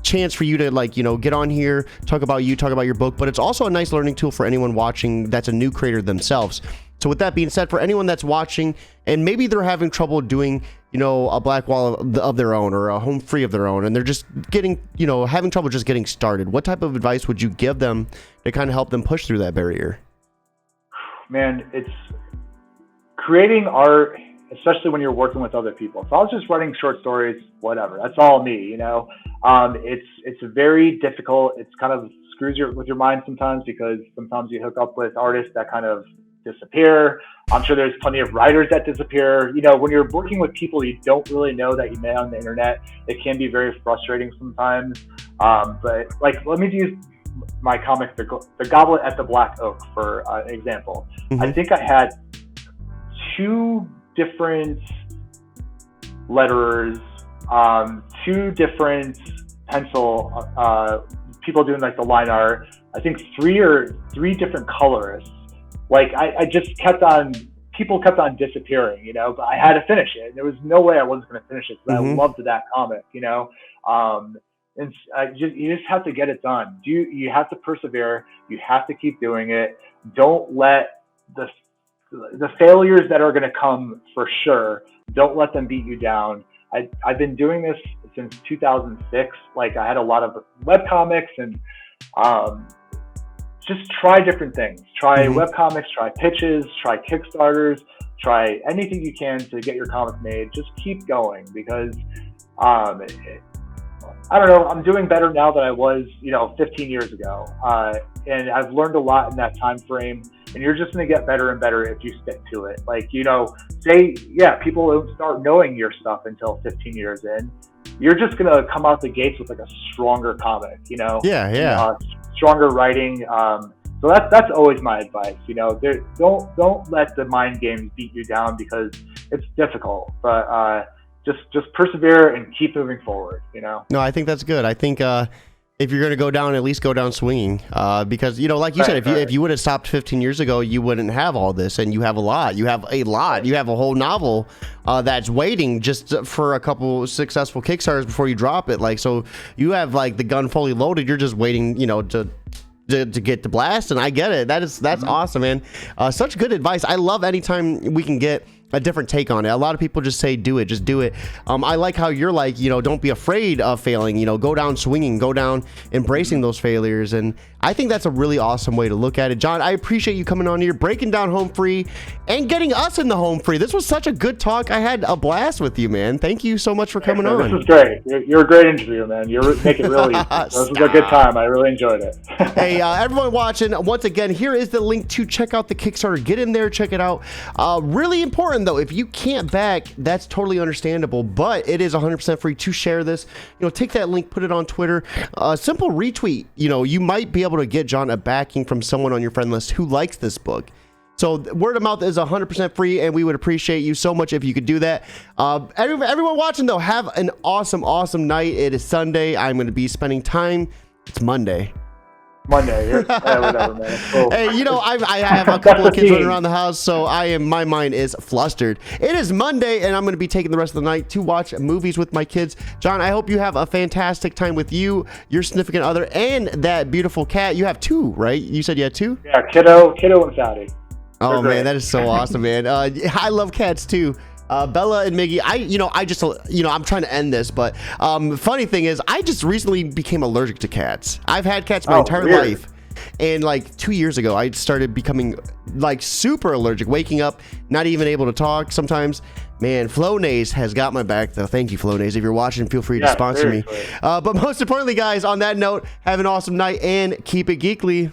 chance for you to, like, you know, get on here, talk about your book, but it's also a nice learning tool for anyone watching that's a new creator themselves. So with that being said, for anyone that's watching and maybe they're having trouble doing, you know, a Black Wall of their own or a Home Free of their own, and they're just getting, you know, having trouble just getting started, what type of advice would you give them to kind of help them push through that barrier? Man, it's creating art, especially when you're working with other people. So I was just writing short stories, whatever. That's all me, you know. It's very difficult. It's kind of screws with your mind sometimes, because sometimes you hook up with artists that kind of disappear. I'm sure there's plenty of writers that disappear. You know, when you're working with people you don't really know that you met on the internet, it can be very frustrating sometimes. But like, let me use my comic, The Goblet at the Black Oak, for example. I think I had 2 different letterers, 2 different pencil people doing like the line art. I think 3 different colorists. Like I just people kept on disappearing, you know, but I had to finish it. There was no way I wasn't going to finish it, because I loved that comic, you know. And you just have to get it done. You have to persevere. You have to keep doing it. Don't let the failures that are going to come, for sure, don't let them beat you down. I've been doing this since 2006. Like, I had a lot of webcomics, and just try different things. Try webcomics, try pitches, try Kickstarters, try anything you can to get your comic made. Just keep going, because I don't know, I'm doing better now than I was, you know, 15 years ago. And I've learned a lot in that time frame, and you're just going to get better and better if you stick to it. Like, you know, people don't start knowing your stuff until 15 years in. You're just going to come out the gates with like a stronger comic, you know? Stronger writing. So that's always my advice, you know. Don't let the mind games beat you down, because it's difficult, but just persevere and keep moving forward, you know? No, I think that's good. I think if you're going to go down, at least go down swinging, because, you know, like you said, if you would have stopped 15 years ago, you wouldn't have all this, and you have a lot. You have a whole novel that's waiting just for a couple successful Kickstarters before you drop it. Like, so you have like the gun fully loaded. You're just waiting, you know, to get the blast. And I get it. That's awesome, man. Such good advice. I love anytime we can get a different take on it. A lot of people just say, do it, just do it. I like how you're like, you know, don't be afraid of failing, you know, go down swinging, go down embracing those failures. And I think that's a really awesome way to look at it. John, I appreciate you coming on here, breaking down Home Free and getting us in the Home Free. This was such a good talk. I had a blast with you, man. Thank you so much for coming on. This was great. You're a great interview, man. You're making really, this was a good time. I really enjoyed it. Hey, everyone watching, once again, here is the link to check out the Kickstarter. Get in there, check it out. Really important though, if you can't back, that's totally understandable, but it is 100% free to share this. You know, take that link, put it on Twitter, simple retweet. You know, you might be able to get John a backing from someone on your friend list who likes this book. So word of mouth is 100% free, and we would appreciate you so much if you could do that. Everyone watching though, have an awesome night. It is Sunday. I'm going to be spending time. It's Monday. Whatever, man. Cool. Hey, you know, I have a couple of kids running around the house, so my mind is flustered. It is Monday, and I'm going to be taking the rest of the night to watch movies with my kids. John, I hope you have a fantastic time with you, your significant other, and that beautiful cat. You have 2, right? You said you had 2? Yeah, Kiddo and Fatty. Oh man, that is so awesome, man. I love cats too. Bella and Miggy, I'm trying to end this, but funny thing is, I just recently became allergic to cats. I've had cats my entire life. And like 2 years ago, I started becoming like super allergic, waking up, not even able to talk sometimes. Man, Flonase has got my back, though. Thank you, Flonase. If you're watching, feel free to sponsor me. But most importantly, guys, on that note, have an awesome night and keep it geekly.